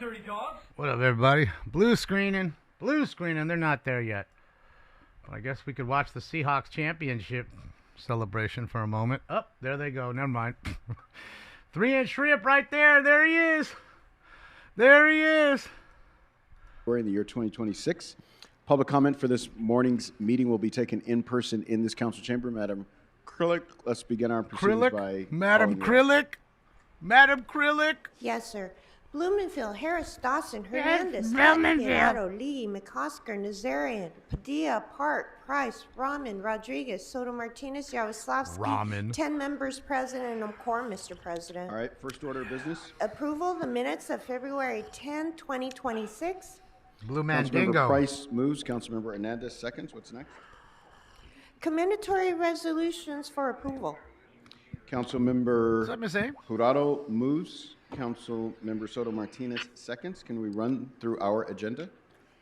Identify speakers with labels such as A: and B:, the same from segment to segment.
A: dirty dog.
B: What up, everybody? Blue screening. They're not there yet. Well, I guess we could watch the Seahawks championship celebration for a moment. Oh, there they go. Never mind. 3-inch shrimp right there. There he is.
C: We're in the year 2026. Public comment for this morning's meeting will be taken in person in this council chamber. Madam Krillick, let's begin our proceedings by
B: Madam Krillick. Madam Krillick.
D: Yes, sir. Blumenfield, Harris, Dawson, Hernandez,
B: Blumenfield.
D: Lee, McCosker, Nazarian, Padilla, Park, Price, Rahman, Rodriguez, Soto Martinez, Yaroslavsky.
B: Rahman.
D: 10 members present and a quorum, Mr. President.
C: All right, first order of business.
D: Approval of the minutes of February 10, 2026.
B: Blue Man
C: Councilmember
B: Dingo.
C: Price moves. Councilmember Hernandez seconds. What's next?
D: Commendatory resolutions for approval.
C: Councilmember
B: What's up, Miss A?
C: Jurado moves. Councilmember Soto Martinez seconds. Can we run through our agenda?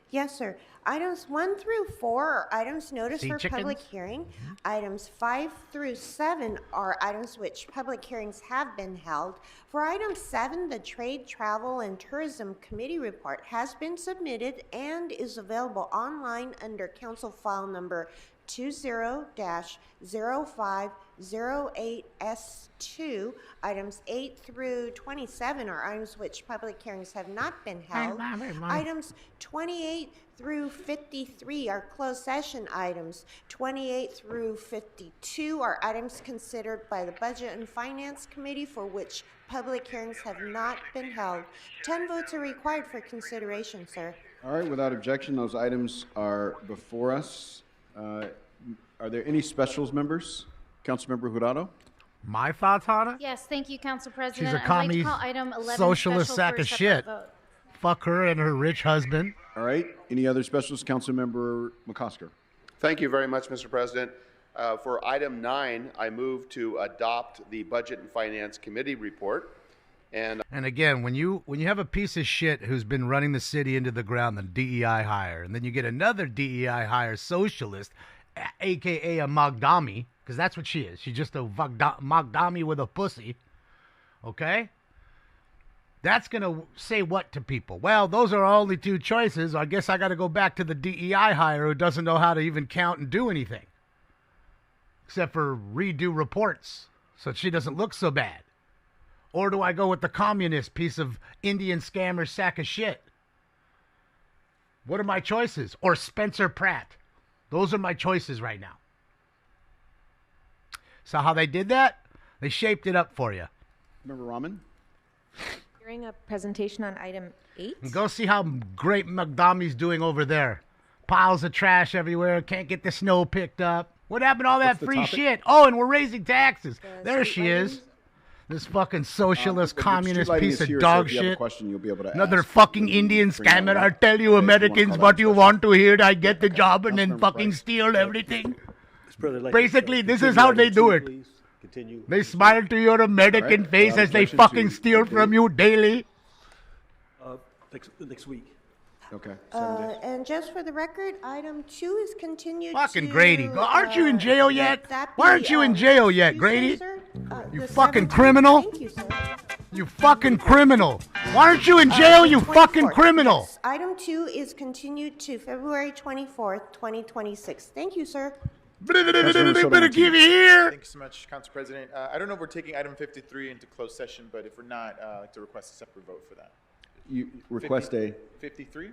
D: Yes, sir. Items 1 through 4 are items noticed
B: Sea
D: for public
B: chickens?
D: hearing. Items 5 through 7 are items which public hearings have been held. For item 7, the Trade, Travel, and Tourism Committee report has been submitted and is available online under council file number 20-0508S2. Items 8 through 27 are items which public hearings have not been held. Items 28 through 53 are closed session items. 28 through 52 are items considered by the Budget and Finance Committee for which public hearings have not been held. 10 votes are required for consideration, sir.
C: All right, without objection, those items are before us. Are there any specials members? Councilmember Jurado?
B: My thoughts on it?
E: Yes, thank you, Council President.
B: She's a
E: I'd like
B: commie
E: to call item 11
B: socialist
E: special
B: sack
E: for a
B: of
E: separate
B: shit.
E: vote.
B: Fuck her and her rich husband.
C: All right, any other specials? Councilmember McCosker?
F: Thank you very much, Mr. President. For item 9, I move to adopt the Budget and Finance Committee report. And
B: again, when you have a piece of shit who's been running the city into the ground, the DEI hire, and then you get another DEI hire socialist, a.k.a. a Magdami, because that's what she is. She's just a Magdami with a pussy, okay? That's going to say what to people? Well, those are our only two choices. I guess I got to go back to the DEI hire who doesn't know how to even count and do anything, except for redo reports so she doesn't look so bad. Or do I go with the communist piece of Indian scammer sack of shit? What are my choices? Or Spencer Pratt? Those are my choices right now. So how they did that? They shaped it up for you.
C: Member Rahman?
G: Hearing a presentation on item 8.
B: And go see how great McDommy's doing over there. Piles of trash everywhere. Can't get the snow picked up. What happened to all that
C: the
B: free
C: topic?
B: shit? Oh, and we're raising taxes. There
G: state
B: she is.
G: items.
B: This fucking socialist,
C: But
B: communist
C: street lighting
B: piece
C: is
B: of
C: here, so
B: dog
C: if you have a
B: shit.
C: question, you'll be able to
B: Another
C: ask.
B: fucking Indian
C: Bring that
B: scammer.
C: up.
B: I tell you,
C: Okay,
B: Americans,
C: call
B: what
C: that
B: you
C: special.
B: want to hear. I get the job and then
C: Councilmember
B: fucking
C: Price.
B: steal everything.
A: Like
B: Basically, this is how they do it.
A: Please continue.
B: They smile to your American
C: All right,
B: face
C: without
B: as they
C: objection
B: fucking
C: to
B: steal
C: the
B: from
C: date.
B: you daily.
A: Next week.
C: Okay, 7 days.
D: And just for the record, item 2 is continued
B: Fucking
D: to,
B: Grady. Aren't you in jail yet?
D: that
B: Why aren't
D: be,
B: you in jail yet,
D: Tuesday,
B: Grady?
D: sir?
B: You
D: The
B: fucking
D: 17th.
B: criminal.
D: Thank you, sir.
B: You fucking criminal. Why aren't you in jail, you
D: The
B: fucking
D: 24th.
B: criminal?
D: Yes. Item 2 is continued to February 24th, 2026. Thank you, sir.
B: They
C: Soto
B: better give you here.
H: Thank you so much, Council President. I don't know if we're taking item 53 into closed session, but if we're not, I'd like to request a separate vote for that.
C: You request a
H: 53?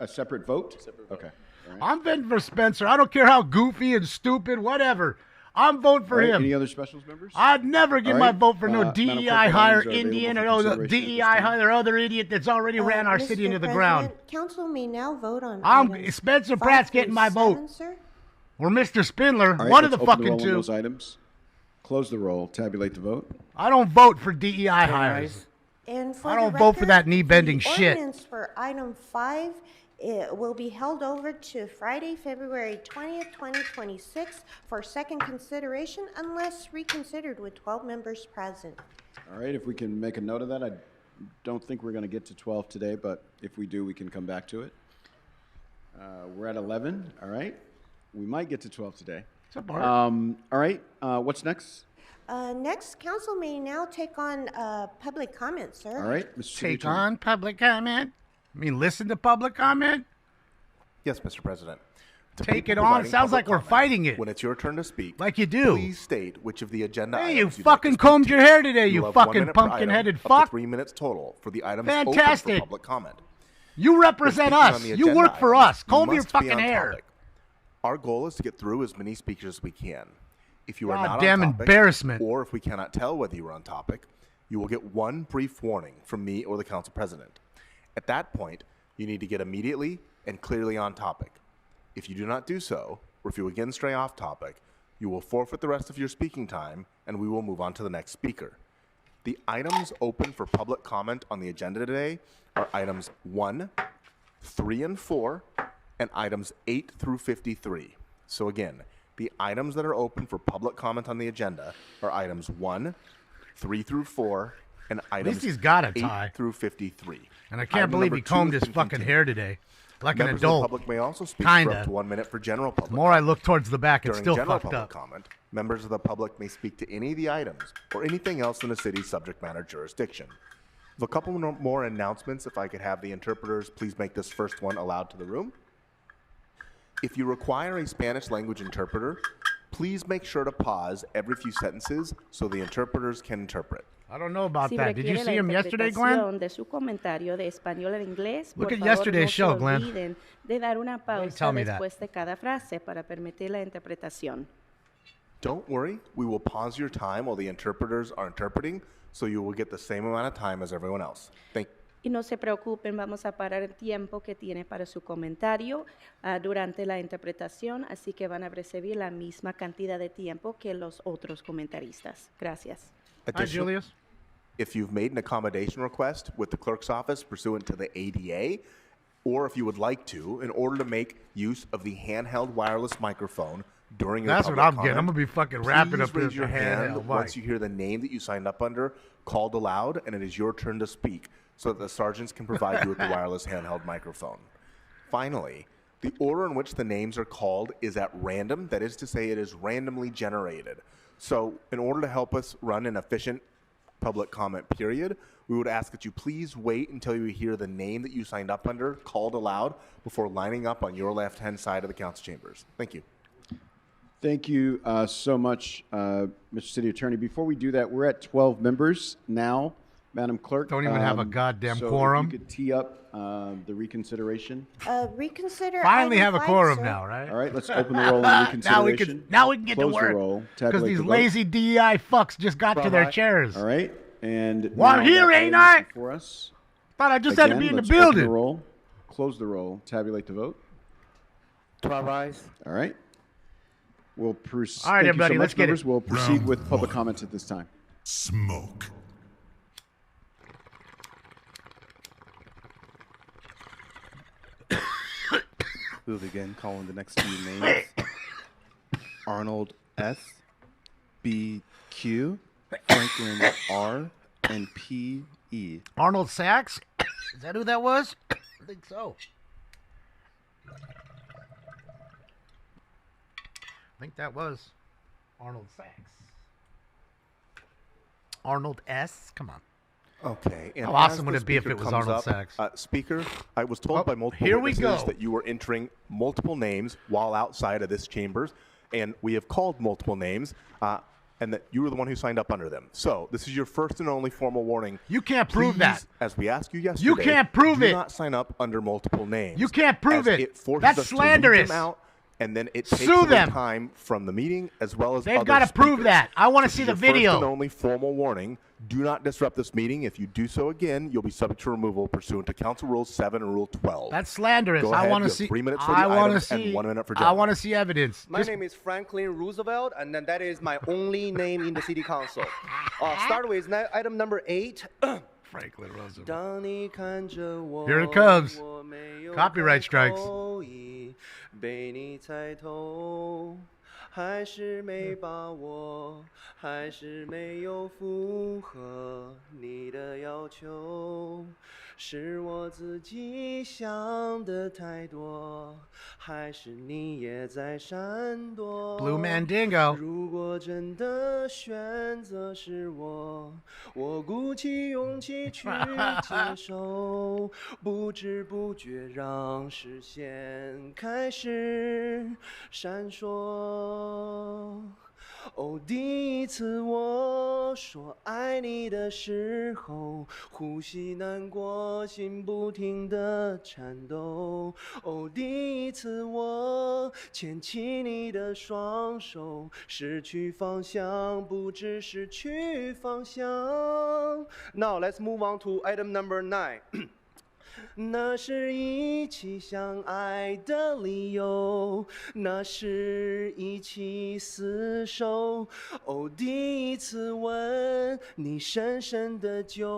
C: separate vote?
H: Separate vote.
C: Okay. All right.
B: I'm voting for Spencer. I don't care how goofy and stupid, whatever. I'm voting for
C: All right,
B: him.
C: any other specials, members?
B: I'd never give
C: All
B: my
C: right.
B: vote for no
C: Madam Clerk,
B: DEI
C: the
B: hire
C: lines are
B: Indian or
C: available
B: no
C: for consideration at
B: DEI
C: this time.
B: hire other idiot that's already ran our city
D: Mr.
B: into the
D: President,
B: ground.
D: Council may now vote on
B: I'm
D: items
B: Spencer
D: 5
B: Pratt's
D: through
B: getting my
D: 7,
B: vote.
D: sir.
B: Or Mr. Spindler,
C: All right,
B: one of the
C: let's open
B: fucking
C: roll on
B: two.
C: those items. Close the roll. Tabulate the vote.
B: I don't vote for DEI hires.
D: And for
B: I
D: the
B: don't vote for
D: record,
B: that knee-bending
D: the
B: shit.
D: Ordinance for item 5 will be held over to Friday, February 20th, 2026 for second consideration unless reconsidered with 12 members present.
C: All right, if we can make a note of that. I don't think we're going to get to 12 today, but if we do, we can come back to it. We're at 11. All right. We might get to 12 today.
B: It's a bar.
C: All right. What's next?
D: Next council may now take on public comment, sir.
C: All right, Mr. City
B: Take
C: Attorney.
B: on public comment. I mean, listen to public comment.
I: Yes, Mr. President. To
B: Take
I: people
B: it on.
I: providing
B: Sounds
I: public
B: like we're
I: comment,
B: fighting it.
I: When it's your turn to speak,
B: Like you do.
I: please state which of the agenda
B: Hey,
I: items
B: you
I: you'd like to
B: fucking
I: speak
B: combed
I: to.
B: your hair today, you
I: You'll have 1
B: fucking
I: minute per item,
B: pumpkin-headed
I: up to
B: fuck.
I: 3 minutes total for the items open
B: Fantastic.
I: for public comment.
B: You
I: When
B: represent
I: speaking on
B: us.
I: the
B: You
I: agenda
B: work for
I: items,
B: us.
I: you
B: Comb your
I: must be
B: fucking
I: on
B: hair.
I: topic. Our goal is to get through as many speakers as we can. If you are not
B: Goddamn
I: on topic,
B: embarrassment.
I: or if we cannot tell whether you are on topic, you will get one brief warning from me or the council president. At that point, you need to get immediately and clearly on topic. If you do not do so, or if you again stray off topic, you will forfeit the rest of your speaking time, and we will move on to the next speaker. The items open for public comment on the agenda today are items 1, 3, and 4, and items 8 through 53. So again, the items that are open for public comment on the agenda are items 1, 3 through 4, and items
B: he's got a
I: 8
B: tie.
I: through 53.
B: And I can't
I: Item
B: believe
I: number
B: he
I: 2
B: combed
I: has
B: his
I: been
B: fucking
I: continued.
B: hair today. Like an
I: Members of the
B: adult.
I: public may also speak for
B: Kinda.
I: up to 1 minute for general public.
B: The more I look towards the back, it's
I: During
B: still
I: general
B: fucked
I: public
B: up.
I: comment, members of the public may speak to any of the items or anything else in the city's subject matter jurisdiction. A couple more announcements. If I could have the interpreters please make this first one allowed to the room. If you require a Spanish language interpreter, please make sure to pause every few sentences so the interpreters can interpret.
B: I don't know about
G: Si
B: that. Did you
G: requiere
B: see
G: la
B: him yesterday, Glenn?
G: interpretación de su comentario de español al inglés,
B: Look
G: por
B: at
G: favor,
B: yesterday's
G: no
B: show,
G: se
B: Glenn.
G: olviden de dar una pausa
B: tell me that.
G: después de cada frase para permitir la interpretación.
I: Don't worry, we will pause your time while the interpreters are interpreting, so you will get the same amount of time as everyone else. Thank you.
G: Y no se preocupen, vamos a parar el tiempo que tiene para su comentario durante la interpretación, así que van a recibir la misma cantidad de tiempo que los otros comentaristas. Gracias.
B: Hi,
I: Additional-
B: Julius.
I: If you've made an accommodation request with the clerk's office pursuant to the ADA, or if you would like to, in order to make use of the handheld wireless microphone during your
B: That's what
I: public
B: I'm getting. I'm
I: comment,
B: going to be fucking rapping
I: please
B: up
I: raise
B: this
I: your hand
B: handheld
I: once
B: mic.
I: you hear the name that you signed up under called aloud, and it is your turn to speak, so that the sergeants can provide you with the wireless handheld microphone. Finally, the order in which the names are called is at random. That is to say, it is randomly generated. So in order to help us run an efficient public comment period, we would ask that you please wait until you hear the name that you signed up under called aloud before lining up on your left-hand side of the council chambers. Thank you.
C: Thank you so much, Mr. City Attorney. Before we do that, we're at 12 members now, Madam Clerk.
B: Don't even have a goddamn
C: so
B: quorum.
C: If you could tee up the reconsideration.
D: Reconsider.
B: Finally
D: item
B: have a
D: 5,
B: quorum
D: sir.
B: now, right?
C: All right, let's open the roll on reconsideration.
B: now we can get
C: Close
B: to work.
C: the roll.
B: Because
C: Tabulate
B: these
C: the vote.
B: lazy DEI fucks just got to their chairs.
C: All right, and
B: Well, I'm
C: now
B: here,
C: that
B: ain't
C: item
B: I?
C: is before us.
B: Thought I just had to
C: Again,
B: be in the
C: let's open
B: building.
C: the roll, close the roll, tabulate the vote.
A: 12 ayes.
C: All right. We'll proceed.
B: All right, everybody, let's get it.
C: We'll proceed with public comments at this time.
J: Smoke.
K: We'll begin calling the next few names. Arnold S, B Q, Franklin R, and P E.
B: Arnold Sachs? Is that who that was? I think so. I think that was Arnold Sachs. Arnold S? Come on.
I: Okay. And
B: How awesome
I: as
B: would
I: the
B: it be if
I: speaker
B: it was
I: comes
B: Arnold
I: up,
B: Sachs?
I: Speaker, I was told
B: Oh,
I: by multiple
B: here we
I: witnesses
B: go.
I: that you were entering multiple names while outside of this chambers, and we have called multiple names, and that you were the one who signed up under them. So this is your first and only formal warning.
B: You can't prove
I: Please,
B: that.
I: As we asked you yesterday,
B: You can't prove
I: do
B: it.
I: not sign up under multiple names.
B: You can't prove
I: as
B: it.
I: forces
B: That's
I: us to leave
B: slanderous.
I: them out, and then it takes
B: Sue
I: away
B: them.
I: time from the meeting as well as
B: They've
I: other
B: gotta prove
I: speakers.
B: that. I wanna
I: This
B: see
I: is
B: the
I: your
B: video.
I: First and only formal warning. Do not disrupt this meeting. If you do so again, you'll be subject to removal pursuant to Council Rules 7 and Rule 12.
B: That's slanderous.
I: Go
B: I
I: ahead,
B: want
I: you
B: to
I: have
B: see.
I: 3 minutes for the
B: I want to
I: items and
B: see.
I: 1 minute for
B: I
I: general.
B: want to see evidence.
A: My name is Franklin Roosevelt, and then that is my only name in the city council. Start with item number 8.
B: Franklin Roosevelt.
A: 当你看着我，
B: Here it comes.
A: 我没有
B: Copyright strikes.
A: 开口已被你猜透还是没把握，还是没有符合你的要求，是我自己想的太多，还是你也在闪躲
B: Blue Mandingo
A: 如果真的选择是我鼓起勇气去接受，不知不觉让视线开始闪烁。哦，第一次我说爱你的时候，呼吸难过，心不停地颤抖。哦，第一次我牵起你的双手，失去方向，不知失去方向。Now let's move on to item number 9. 那是一起相爱的理由，那是一起厮守。哦，第一次吻你，深深的救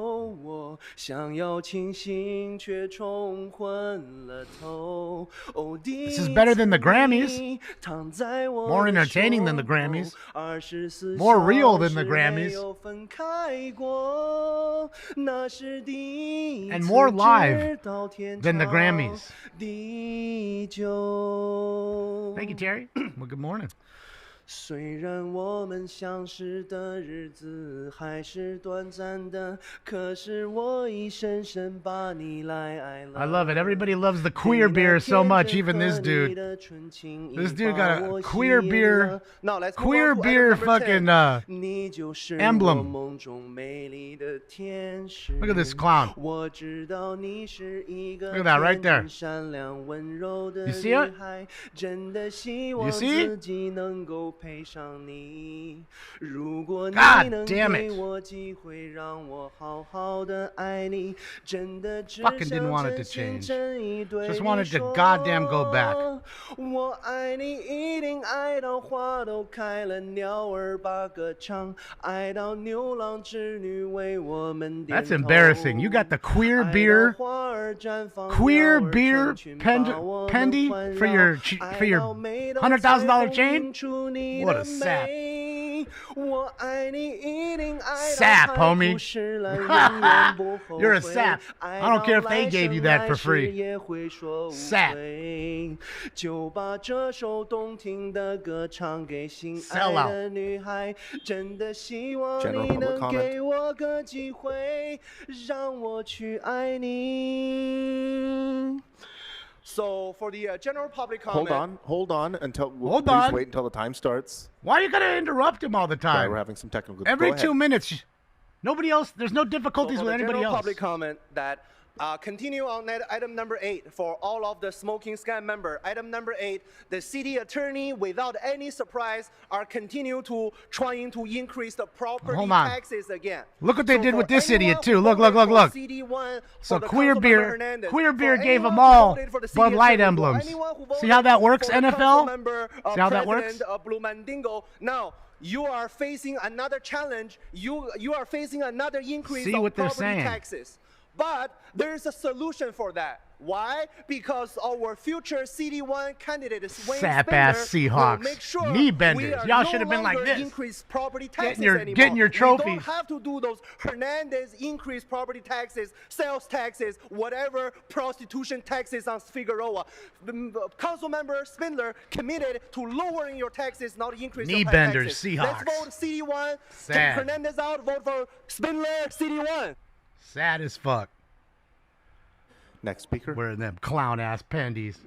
A: 我，想要清醒却冲昏了头。哦，第一
B: This is better than the Grammys.
A: 次躺在我
B: More
A: 的
B: entertaining than the
A: 手
B: Grammys.
A: 后24
B: More real than the
A: 小时
B: Grammys.
A: 没有分开过，那是第一
B: And
A: 次
B: more live
A: 直到天
B: than the
A: 长
B: Grammys.
A: 地久。
B: Thank you, Terry. Well, good morning.
A: 虽然我们相识的日子还是短暂的，可是我已深深把你来爱了。
B: I love it. Everybody loves the queer beer so much, even this dude. This dude got a queer beer,
A: Now, let's move
B: queer
A: on to
B: beer
A: item number 10.
B: fucking
A: 你就是我
B: emblem.
A: 梦中美丽的天使。
B: Look at this clown.
A: 我知道你是一个
B: Look at that right
A: 天
B: there.
A: 真善良温柔的
B: You see it?
A: 女孩，真的希
B: You
A: 望
B: see?
A: 自己能够配上你。如果你
B: God
A: 能
B: damn
A: 给
B: it.
A: 我机会，让我好好的爱你，真的只
B: Fucking didn't
A: 想
B: want it to
A: 真心
B: change.
A: 真意对
B: Just
A: 你
B: wanted to
A: 说
B: goddamn go back.
A: 我爱你，一定爱到花都开了，鸟儿把歌唱，爱到牛郎织女为我们点
B: That's
A: 头
B: embarrassing. You got the queer
A: 爱到
B: beer,
A: 花儿绽放，
B: queer
A: 鸟儿
B: beer
A: 成群把我们
B: pendy
A: 环
B: for
A: 绕
B: your
A: 爱到美到
B: $100,000
A: 彩虹
B: chain?
A: 映出你
B: What
A: 的
B: a sap.
A: 美我爱你，一定爱到
B: Sap,
A: 海
B: homie.
A: 枯石烂，永远不后悔
B: You're a sap.
A: 爱
B: I don't care if
A: 到
B: they
A: 来
B: gave you
A: 生
B: that
A: 来
B: for
A: 世
B: free.
A: 也会说无
B: Sap.
A: 罪就把这首动听的歌唱给心
B: Sell
A: 爱
B: out.
A: 的女孩，真的希望
I: General
A: 你
I: public
A: 能
I: comment.
A: 给我个机会，让我去爱你。So for the general public comment,
I: Hold on until.
B: Hold
I: please
B: on.
I: wait until the time starts.
B: Why are you gonna interrupt him all the
I: Sorry,
B: time?
I: we're having some technical.
B: Every
I: go
B: 2
I: ahead.
B: minutes. Nobody else. There's no
A: so
B: difficulties
A: for
B: with
A: the
B: anybody
A: general
B: else.
A: public comment that continue on item number 8 for all of the smoking scam member. Item number 8, the city attorney, without any surprise, are continue to trying to increase the property
B: Hold on.
A: taxes again.
B: Look what they did
A: for
B: with this
A: anyone
B: idiot, too.
A: who
B: Look, look,
A: voted
B: look,
A: for
B: look.
A: CD1,
B: So
A: for the
B: queer
A: Councilmember
B: beer,
A: Hernandez,
B: queer
A: for
B: beer gave
A: anyone
B: them
A: who
B: all
A: voted for the
B: Bud
A: city
B: Light
A: attorney, for
B: emblems.
A: anyone who
B: See how that
A: voted
B: works,
A: for the
B: NFL?
A: Councilmember,
B: See how that works?
A: President, Blue Mandingo. Now, you are facing another challenge. You are facing another increase
B: See
A: of
B: what they're
A: property
B: saying.
A: taxes. But there's a solution for that. Why? Because our future CD1 candidate, Wayne
B: Sap-ass
A: Spindler,
B: Seahawks.
A: will make sure
B: Knee
A: we
B: benders.
A: are
B: Y'all
A: no
B: should have been like
A: longer
B: this.
A: increase property taxes
B: Getting
A: anymore.
B: your
A: We
B: trophies.
A: don't have to do those Hernandez increased property taxes, sales taxes, whatever prostitution taxes on Figueroa. Council member Spindler committed to lowering your taxes, not increase
B: Knee
A: your
B: benders,
A: taxes.
B: Seahawks.
A: Let's vote CD1.
B: Sad.
A: Take Hernandez out. Vote for Spindler CD1.
B: Sad as fuck.
I: Next speaker.
B: Wearing them clown ass panties.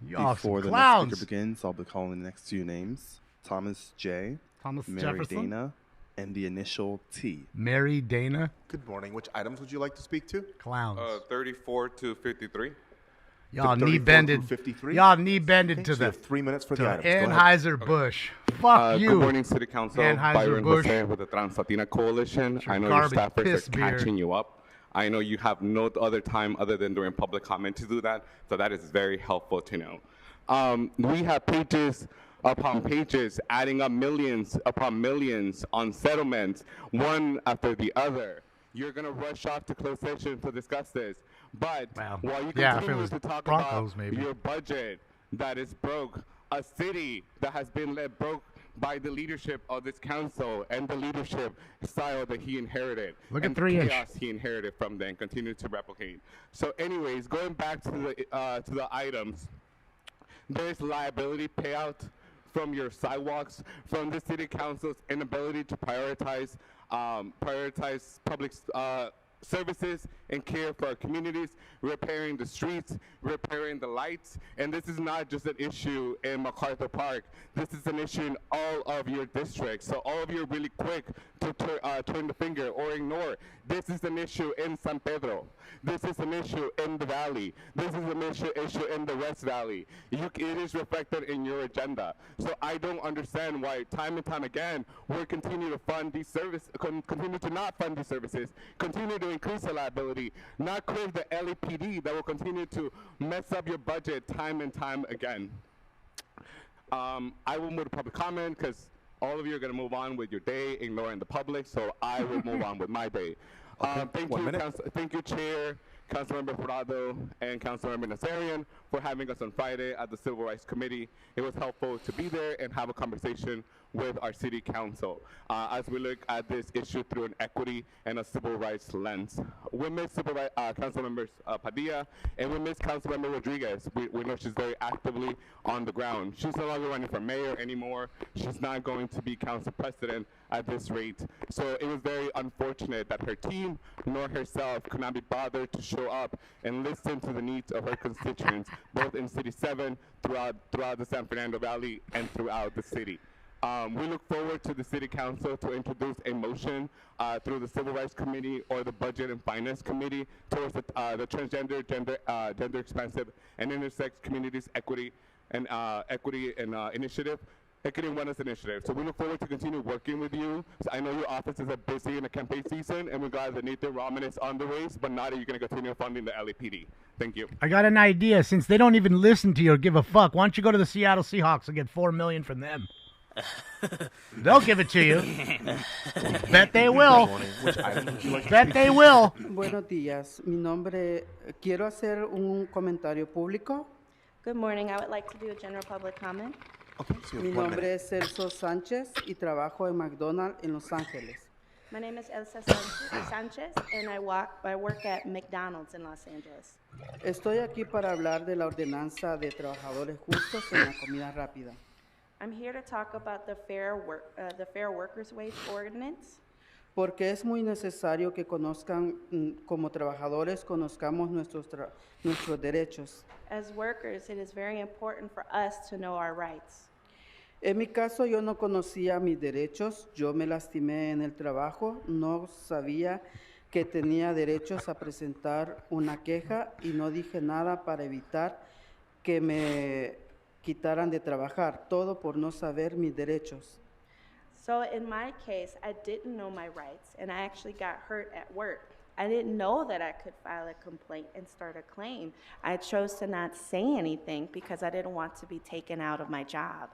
B: Y'all
K: Before
B: some
K: the next
B: clowns.
K: speaker begins, I'll be calling the next two names: Thomas J,
B: Thomas
K: Mary
B: Jefferson.
K: Dana, and the initial T.
B: Mary Dana.
I: Good morning. Which items would you like to speak to?
B: Clowns.
J: 34 to 53.
B: Y'all
I: to
B: knee
I: 34
B: bended.
I: through 53?
B: Y'all knee bended
I: Okay,
B: to
I: so you
B: the
I: have 3 minutes for
B: to
I: the items. Go ahead.
B: Anheuser-Busch. Fuck you.
J: Good morning, City Council. Byron
B: Anheuser-Busch.
J: Jose with the Translatina Coalition.
B: Your
J: I know your
B: garbage
J: staffers
B: piss
J: are
B: beer.
J: catching you up. I know you have no other time other than during public comment to do that, so that is very helpful to know. We have pages upon pages adding up millions upon millions on settlements, one after the other. You're going to rush off to closed session to discuss this. But
B: Wow.
J: while you
B: Yeah, if it
J: continue
B: was
J: to talk
B: Broncos,
J: about
B: maybe.
J: your budget that is broke a city that has been led broke by the leadership of this council and the leadership style that he inherited.
B: Look
J: and
B: at
J: the
B: 3-inch.
J: chaos he inherited from them continue to replicate. So anyways, going back to the items, there's liability payout from your sidewalks, from the city council's inability to prioritize public services and care for our communities, repairing the streets, repairing the lights. And this is not just an issue in MacArthur Park. This is an issue in all of your districts. So all of you are really quick to turn the finger or ignore. This is an issue in San Pedro. This is an issue in the Valley. This is an issue in the West Valley. It is reflected in your agenda. So I don't understand why time and time again we're continue to fund these services, continue to not fund these services, continue to increase the liability, not create the LAPD that will continue to mess up your budget time and time again. I will move to public comment because all of you are going to move on with your day, ignoring the public, so I will move on with my day. Thank you, Chair, Councilmember Jurado, and Councilmember Nazarian for having us on Friday at the Civil Rights Committee. It was helpful to be there and have a conversation with our City Council as we look at this issue through an equity and a civil rights lens. We miss Councilmember Padilla, and we miss Councilmember Rodriguez. We know she's very actively on the ground. She's no longer running for mayor anymore. She's not going to be council president at this rate. So it was very unfortunate that her team nor herself could not be bothered to show up and listen to the needs of her constituents, both in City 7, throughout the San Fernando Valley, and throughout the city. We look forward to the City Council to introduce a motion through the Civil Rights Committee or the Budget and Finance Committee towards the transgender, gender expansive, and intersex communities equity and initiative. Equity and Wellness Initiative. So we look forward to continue working with you. So I know your offices are busy in the campaign season, and we're glad that Nathan Rahman is on the race, but now that you're going to continue funding the LAPD. Thank you.
B: I got an idea. Since they don't even listen to you or give a fuck, why don't you go to the Seattle Seahawks and get $4 million from them? They'll give it to you. Bet they will. Bet they will.
L: Buenos días. Mi nombre, quiero hacer un comentario público.
G: Good morning. I would like to do a general public comment.
K: Okay, so
L: Mi nombre es Celso Sánchez y trabajo en McDonald's en Los Ángeles.
G: My name is Elsa Sanchez, and I work at McDonald's in Los Angeles.
L: Estoy aquí para hablar de la ordenanza de trabajadores justos en la comida rápida.
G: I'm here to talk about the Fair Workers Wage Ordinance.
L: Porque es muy necesario que conozcan, como trabajadores, conozcamos nuestros derechos.
G: As workers, it is very important for us to know our rights.
L: En mi caso, yo no conocía mis derechos. Yo me lastimé en el trabajo. No sabía que tenía derechos a presentar una queja y no dije nada para evitar que me quitaran de trabajar. Todo por no saber mis derechos.
G: So in my case, I didn't know my rights, and I actually got hurt at work. I didn't know that I could file a complaint and start a claim. I chose to not say anything because I didn't want to be taken out of my job.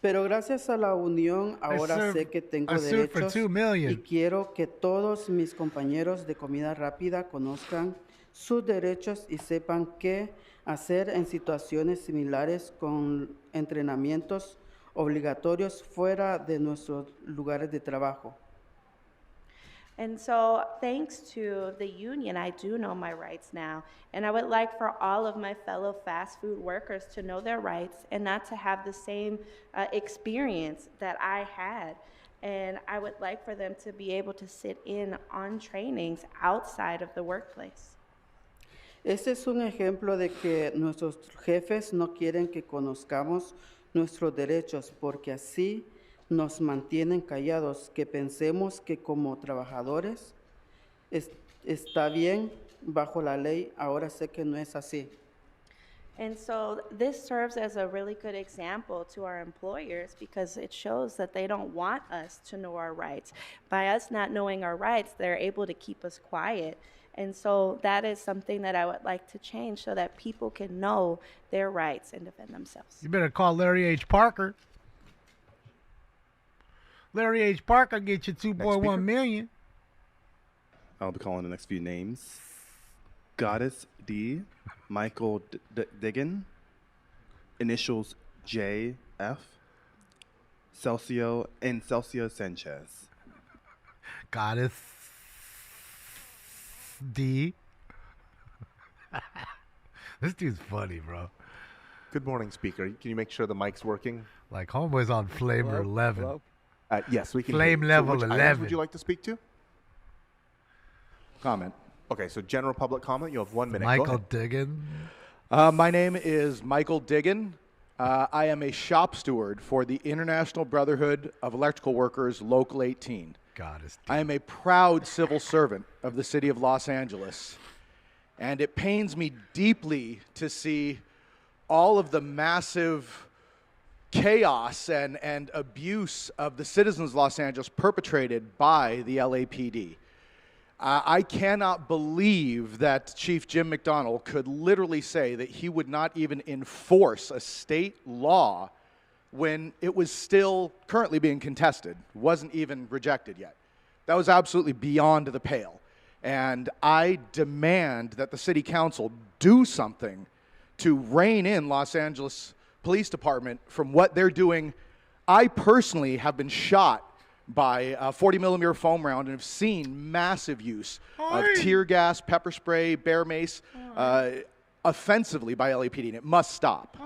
L: Pero gracias a la unión, ahora sé que tengo derechos y quiero que todos mis compañeros de comida rápida conozcan sus derechos y sepan qué hacer en situaciones similares con entrenamientos obligatorios fuera de nuestros lugares de trabajo.
G: And so thanks to the union, I do know my rights now. And I would like for all of my fellow fast food workers to know their rights and not to have the same experience that I had. And I would like for them to be able to sit in on trainings outside of the workplace.
L: Este es un ejemplo de que nuestros jefes no quieren que conozcamos nuestros derechos porque así nos mantienen callados, que pensemos que como trabajadores está bien bajo la ley. Ahora sé que no es así.
G: And so this serves as a really good example to our employers because it shows that they don't want us to know our rights. By us not knowing our rights, they're able to keep us quiet. And so that is something that I would like to change so that people can know their rights and defend themselves.
B: You better call Larry H. Parker. Larry H. Parker get you $2.1 million.
K: I'll be calling the next few names. Goddess D, Michael Diggin, initials JF, Celcio, and Celcio Sanchez.
B: Goddess D. This dude's funny, bro.
I: Good morning, Speaker. Can you make sure the mic's working?
B: Like homeboy's on flavor 11.
A: Hello?
I: Yes, we can.
B: Flame
I: hear you.
B: level
I: which items
B: 11.
I: would you like to speak to?
C: Comment.
I: Okay, so general public comment. You have 1 minute. Go
B: Michael
I: ahead.
B: Diggin.
A: My name is Michael Diggin. I am a shop steward for the International Brotherhood of Electrical Workers, Local 18.
B: Goddess D.
A: I am a proud civil servant of the city of Los Angeles, and it pains me deeply to see all of the massive chaos and abuse of the citizens of Los Angeles perpetrated by the LAPD. I cannot believe that Chief Jim McDonnell could literally say that he would not even enforce a state law when it was still currently being contested, wasn't even rejected yet. That was absolutely beyond the pale. And I demand that the city council do something to rein in Los Angeles Police Department from what they're doing. I personally have been shot by a 40 millimeter foam round and have seen massive use of tear gas, pepper spray, bear mace, offensively by LAPD, and it must stop.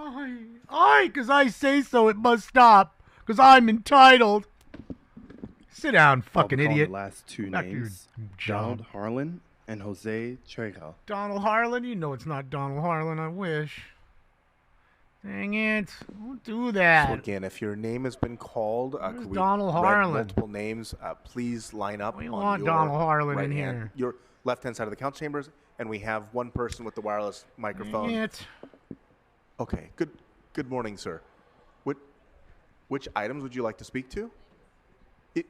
B: Because I say so, it must stop. Because I'm entitled. Sit down, fucking
K: I'll call
B: idiot.
K: The last two
B: Back to your
K: names:
B: job.
K: Donald Harlan and Jose Trejo.
B: Donald Harlan? You know it's not Donald Harlan, I wish. Dang it. Don't do that.
I: So again, if your name has been called,
B: Where's
I: could we
B: Donald
I: read
B: Harlan?
I: multiple names? Please line up.
B: We
I: on
B: want
I: your
B: Donald Harlan
I: right
B: in
I: hand,
B: here.
I: Your left-hand side of the council chambers, and we have one person with the wireless microphone.
B: Dang it.
I: Okay. Good morning, sir. Which items would you like to speak to?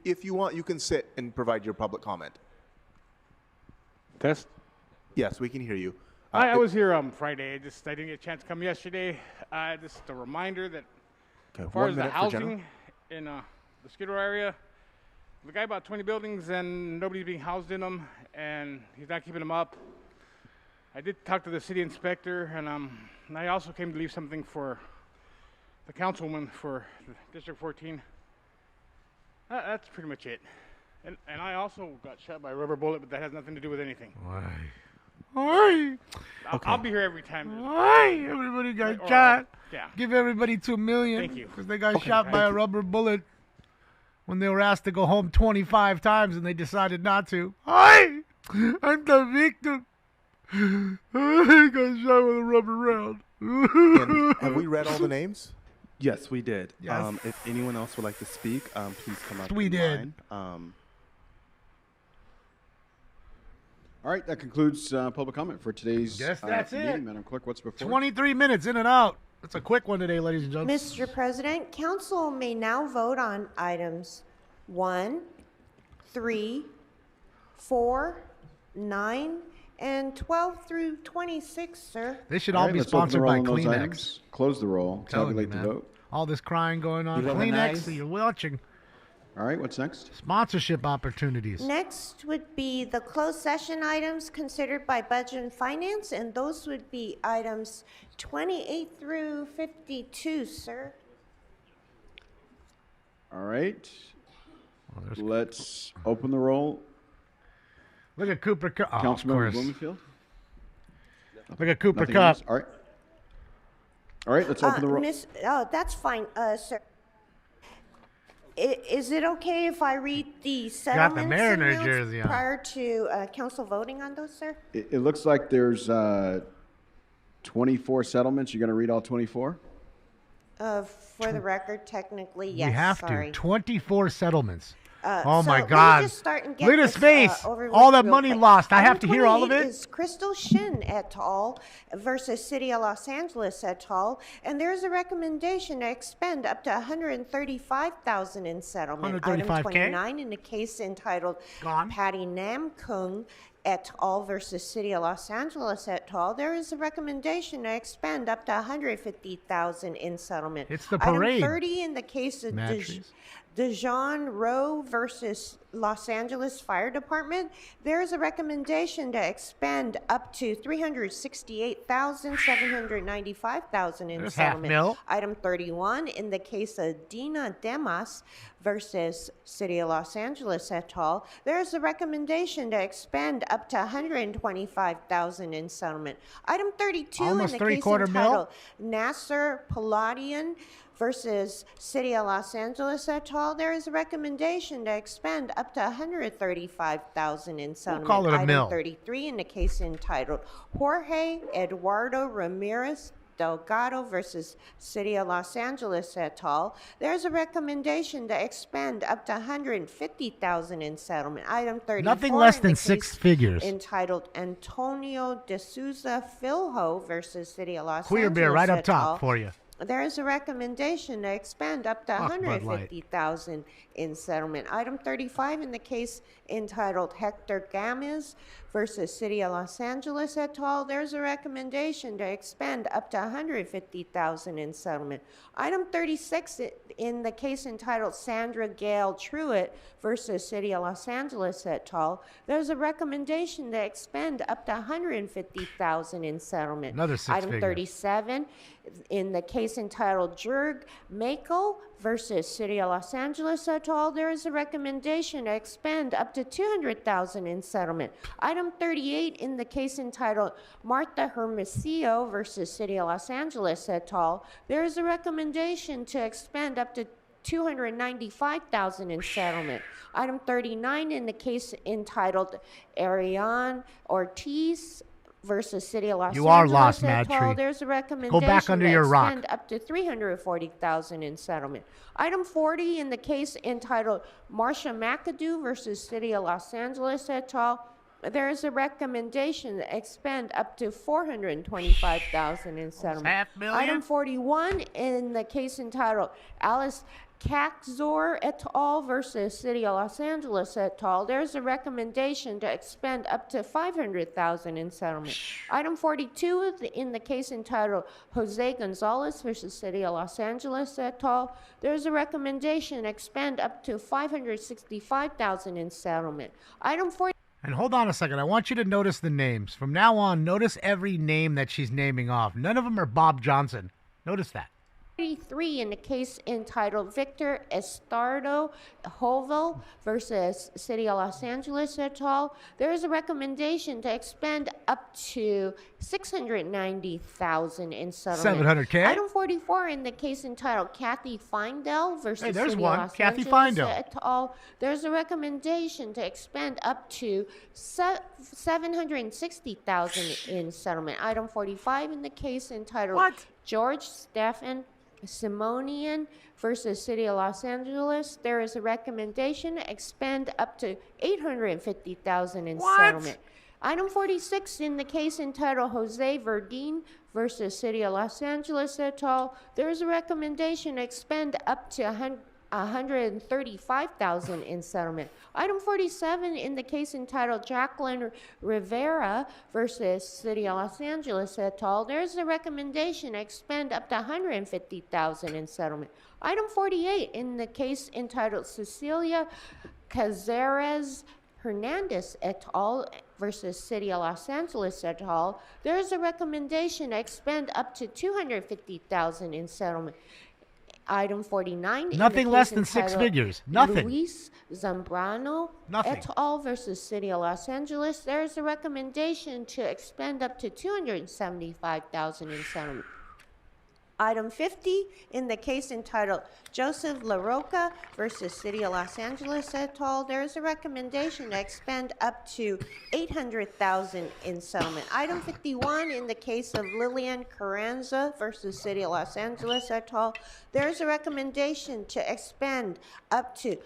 I: If you want, you can sit and provide your public comment.
M: Test.
I: Yes, we can hear you.
M: I was here on Friday. I didn't get a chance to come yesterday. Just a reminder that
I: Okay,
M: as far
I: 1
M: as the
I: minute for general.
M: housing in the Skid Row area, the guy bought 20 buildings and nobody's being housed in them, and he's not keeping them up. I did talk to the city inspector, and I also came to leave something for the councilwoman for District 14. That's pretty much it. And I also got shot by a rubber bullet, but that has nothing to do with anything.
B: Why?
M: I'll be here every time.
B: Why? Everybody got
M: Or
B: shot.
M: yeah.
B: Give everybody $2 million.
M: Thank you.
B: Because they got shot by a rubber bullet when they were asked to go home 25 times and they decided not to. Hi! I'm the victim. I got shot with a rubber round.
I: And have we read all the names?
K: Yes, we did.
B: Yes.
K: If anyone else would like to speak, please come up.
B: We
K: in
B: did.
K: line.
C: All right, that concludes public comment for today's
B: Guess that's
C: meeting.
B: it.
C: Madam Clerk, what's before?
B: 23 minutes in and out. It's a quick one today, ladies and gentlemen.
D: Mr. President, council may now vote on items 1, 3, 4, 9, and 12 through 26, sir.
B: They should
C: All
B: all
C: right,
B: be
C: let's open the
B: sponsored
C: roll
B: by
C: on those
B: Kleenex.
C: items. Close the roll.
B: Telling you,
C: Tabulate the
B: man.
C: vote.
B: All this crying going on.
C: You have a
B: Kleenex,
C: knife?
B: so you're watching.
C: All right, what's next?
B: Sponsorship opportunities.
D: Next would be the closed session items considered by Budget and Finance, and those would be items 28 through 52, sir.
C: All right. Let's open the roll.
B: Look at Cooper Cup. Oh, of
C: Councilmember
B: course.
C: Bloomfield.
B: Look at Cooper
C: Nothing
B: Cup.
C: else? All right. All right, let's open the roll.
D: That's fine, sir. Is it okay if I read the settlements and
B: Mariner
D: notes
B: jersey on.
D: prior to council voting on those, sir?
C: It looks like there's 24 settlements. You're going to read all 24?
D: For the record, technically, yes.
B: We have
D: sorry.
B: to. 24 settlements.
D: So
B: Oh my
D: let me
B: God.
D: just start and get
B: Look at his
D: this,
B: face.
D: over with
B: All that
D: real
B: money
D: quick.
B: lost. I have to
D: Item
B: hear all of
D: 28
B: it?
D: is Crystal Shin et al. Versus City of Los Angeles et al. And there's a recommendation to expend up to $135,000 in settlement. Item
B: 135K?
D: 29 in the case entitled Patty Nam Kung et al. Versus City of Los Angeles et al. There is a recommendation to expend up to $150,000 in settlement.
B: It's the parade.
D: Item 30 in the case of
B: Matches.
D: DeJean Rowe versus Los Angeles Fire Department, there is a recommendation to expend up to $368,795,000 in
B: There's half
D: settlement.
B: mil.
D: Item 31, in the case of Dina Demas versus City of Los Angeles et al., there is a recommendation to expend up to $125,000 in settlement. Item 32,
B: Almost
D: in the case
B: $750,000
D: entitled Nasser Palladian versus City of Los Angeles et al., there is a recommendation to expend up to $135,000 in settlement.
B: call it a
D: Item
B: mill.
D: 33, in the case entitled Jorge Eduardo Ramirez Delgado versus City of Los Angeles et al., there's a recommendation to expend up to $150,000 in settlement. Item 34,
B: Nothing less
D: in
B: than
D: the
B: six
D: case
B: figures.
D: entitled Antonio de Souza Filho versus City of Los
B: Queer
D: Angeles
B: beer right up
D: et al.,
B: top for you.
D: there is a recommendation to expend up to
B: Fuck Bud Light.
D: $150,000 in settlement. Item 35, in the case entitled Hector Gamez versus City of Los Angeles et al., there's a recommendation to expend up to $150,000 in settlement. Item 36, in the case entitled Sandra Gale Truitt versus City of Los Angeles et al., there's a recommendation to expend up to $150,000 in settlement.
B: Another six
D: Item
B: figures.
D: 37, in the case entitled Jurg Mako versus City of Los Angeles et al., there is a recommendation to expend up to $200,000 in settlement. Item 38, in the case entitled Martha Hermosillo versus City of Los Angeles et al., there is a recommendation to expend up to $295,000 in settlement. Item 39, in the case entitled Ariane Ortiz versus City of Los
B: You are
D: Angeles
B: lost,
D: et al.,
B: Madtree.
D: there's a recommendation
B: Go back under
D: to
B: your rock.
D: expend up to $340,000 in settlement. Item 40, in the case entitled Marsha McAdoo versus City of Los Angeles et al., there is a recommendation to expend up to $425,000 in settlement.
B: $500,000.
D: Item 41, in the case entitled Alice Kaczor et al. Versus City of Los Angeles et al., there's a recommendation to expend up to $500,000 in settlement. Item 42, in the case entitled Jose Gonzalez versus City of Los Angeles et al., there's a recommendation to expend up to $565,000 in settlement. Item 40.
B: And hold on a second. I want you to notice the names. From now on, notice every name that she's naming off. None of them are Bob Johnson. Notice that.
D: 33, in the case entitled Victor Estardo Hovel versus City of Los Angeles et al., there is a recommendation to expend up to $690,000 in settlement.
B: $700K?
D: Item 44, in the case entitled Kathy Findell versus
B: Hey, there's
D: City
B: one.
D: of Los
B: Kathy
D: Angeles
B: Findell.
D: et al., there's a recommendation to expend up to $760,000 in settlement. Item 45, in the case entitled George Stephan Simonian versus City of Los Angeles, there is a recommendation to expend up to $850,000 in settlement. Item 46, in the case entitled Jose Verdin versus City of Los Angeles et al., there is a recommendation to expend up to $135,000 in settlement. Item 47, in the case entitled Jacqueline Rivera versus City of Los Angeles et al., there's a recommendation to expend up to $150,000 in settlement. Item 48, in the case entitled Cecilia Cazares Hernandez et al. Versus City of Los Angeles et al., there's a recommendation to expend up to $250,000 in settlement. Item 49.
B: Nothing less than six figures. Nothing.
D: Luis Zambrano et al. Versus City of Los Angeles. There's a recommendation to expend up to $275,000 in settlement. Item 50, in the case entitled Joseph LaRocca versus City of Los Angeles et al., there is a recommendation to expend up to $800,000 in settlement. Item 51, in the case of Lillian Carranza versus City of Los Angeles et al., there is a recommendation to expend up to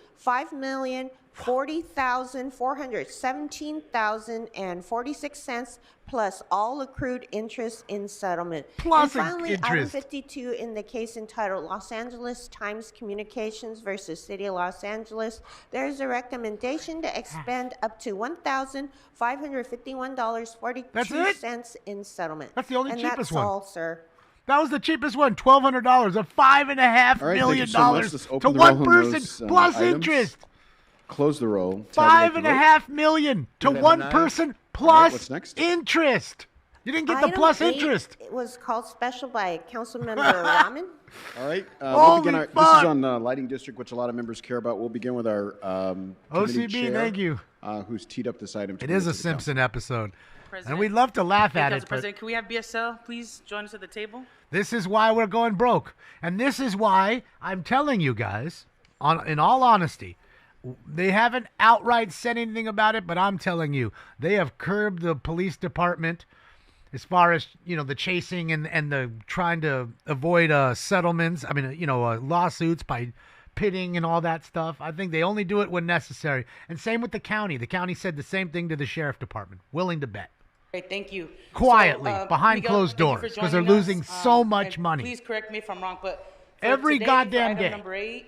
D: $5,040,417,046 plus all accrued interest in settlement.
B: Plus
D: and finally, item
B: interest.
D: 52, in the case entitled Los Angeles Times Communications versus City of Los Angeles, there's a recommendation to expend up to $1,551.42 in settlement.
B: That's the only
D: and
B: cheapest
D: that's
B: one.
D: all, sir.
B: That was the cheapest one, $1,200, of $5.5
C: All right,
B: million
C: thank you so much. Let's
B: to
C: open the
B: one
C: roll on
B: person
C: those,
B: plus
C: items.
B: interest.
C: Close the roll.
B: $5.5 million to one person plus
C: what's next?
B: interest. You didn't get the
D: Item
B: plus
D: 8
B: interest.
D: It was called special by Councilmember Rahman.
C: All right.
B: Holy
C: We'll begin this
B: fuck.
C: is on lighting district, which a lot of members care about. We'll begin with our committee
B: OCB,
C: chair,
B: thank you.
C: Who's teed up this item.
B: It is a Simpson episode.
N: President.
B: And we'd love to laugh at it.
N: Council President, can we have BSL please join us at the table?
B: This is why we're going broke. And this is why I'm telling you guys, in all honesty, they haven't outright said anything about it, but I'm telling you, they have curbed the police department as far as, the chasing and the trying to avoid settlements. I mean, lawsuits by pitting and all that stuff. I think they only do it when necessary. And same with the county. The county said the same thing to the sheriff department. Willing to bet.
N: Great, thank you.
B: Quietly,
N: So,
B: behind
N: Miguel,
B: closed
N: thank you for
B: doors, because they're
N: joining
B: losing
N: us.
B: so much
N: And
B: money.
N: Please correct me if I'm wrong, but for
B: Every
N: today,
B: goddamn
N: for item
B: day.
N: number 8,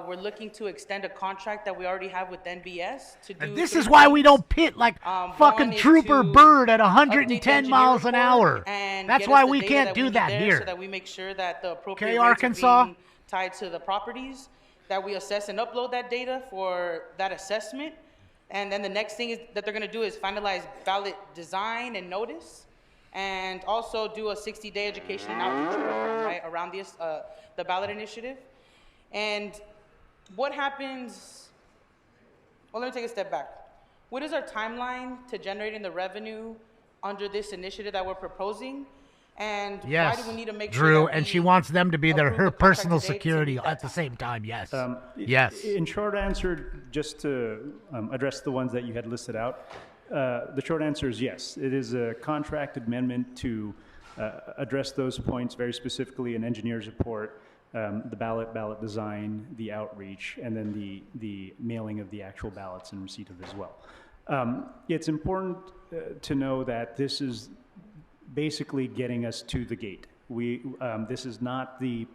N: we're looking to extend a contract that we already have with NBS to do.
B: And this
N: 3
B: is why we
N: things.
B: don't pit like fucking
N: One is
B: Trooper
N: to
B: Bird at
N: update
B: 110
N: the
B: miles an
N: engineer
B: hour.
N: report and
B: That's
N: get
B: why
N: us the
B: we
N: data
B: can't
N: we
B: do
N: need
B: that
N: there
B: here.
N: So that we make sure that the appropriate
B: Okay,
N: rates
B: Arkansas?
N: are being tied to the properties, that we assess and upload that data for that assessment. And then the next thing is that they're going to do is finalize ballot design and notice, and also do a 60-day education and outreach program, right, around the ballot initiative. And what happens, well, let me take a step back. What is our timeline to generating the revenue under this initiative that we're proposing? And
B: Yes,
N: why do we need to make
B: Drew,
N: sure that
B: and
N: we
B: she wants them to be her
N: approve the contract
B: personal
N: today to
B: security
N: meet that
B: at the same time. Yes.
O: Um,
B: Yes.
O: In short answer, just to address the ones that you had listed out, the short answer is yes. It is a contract amendment to address those points very specifically, an engineer's report, the ballot design, the outreach, and then the mailing of the actual ballots and receipt of it as well. It's important to know that this is basically getting us to the gate. This is not the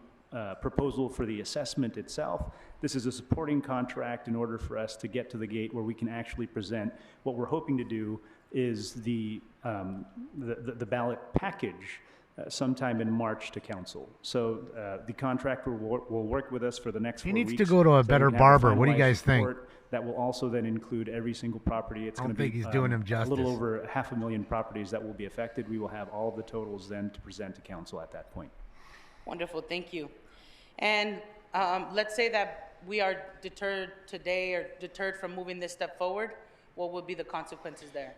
O: proposal for the assessment itself. This is a supporting contract in order for us to get to the gate where we can actually present. What we're hoping to do is the ballot package sometime in March to council. So the contractor will work with us for the next 4 weeks.
B: He needs to go to a
O: so
B: better
O: we can have a
B: barber. What do you
O: finalized
B: guys think?
O: report that will also then include every single property. It's
B: I
O: going
B: don't
O: to be
B: think he's doing him
O: a
B: justice.
O: little over 500,000 properties that will be affected. We will have all of the totals then to present to council at that point.
N: Wonderful, thank you. And let's say that we are deterred today or deterred from moving this step forward. What would be the consequences there?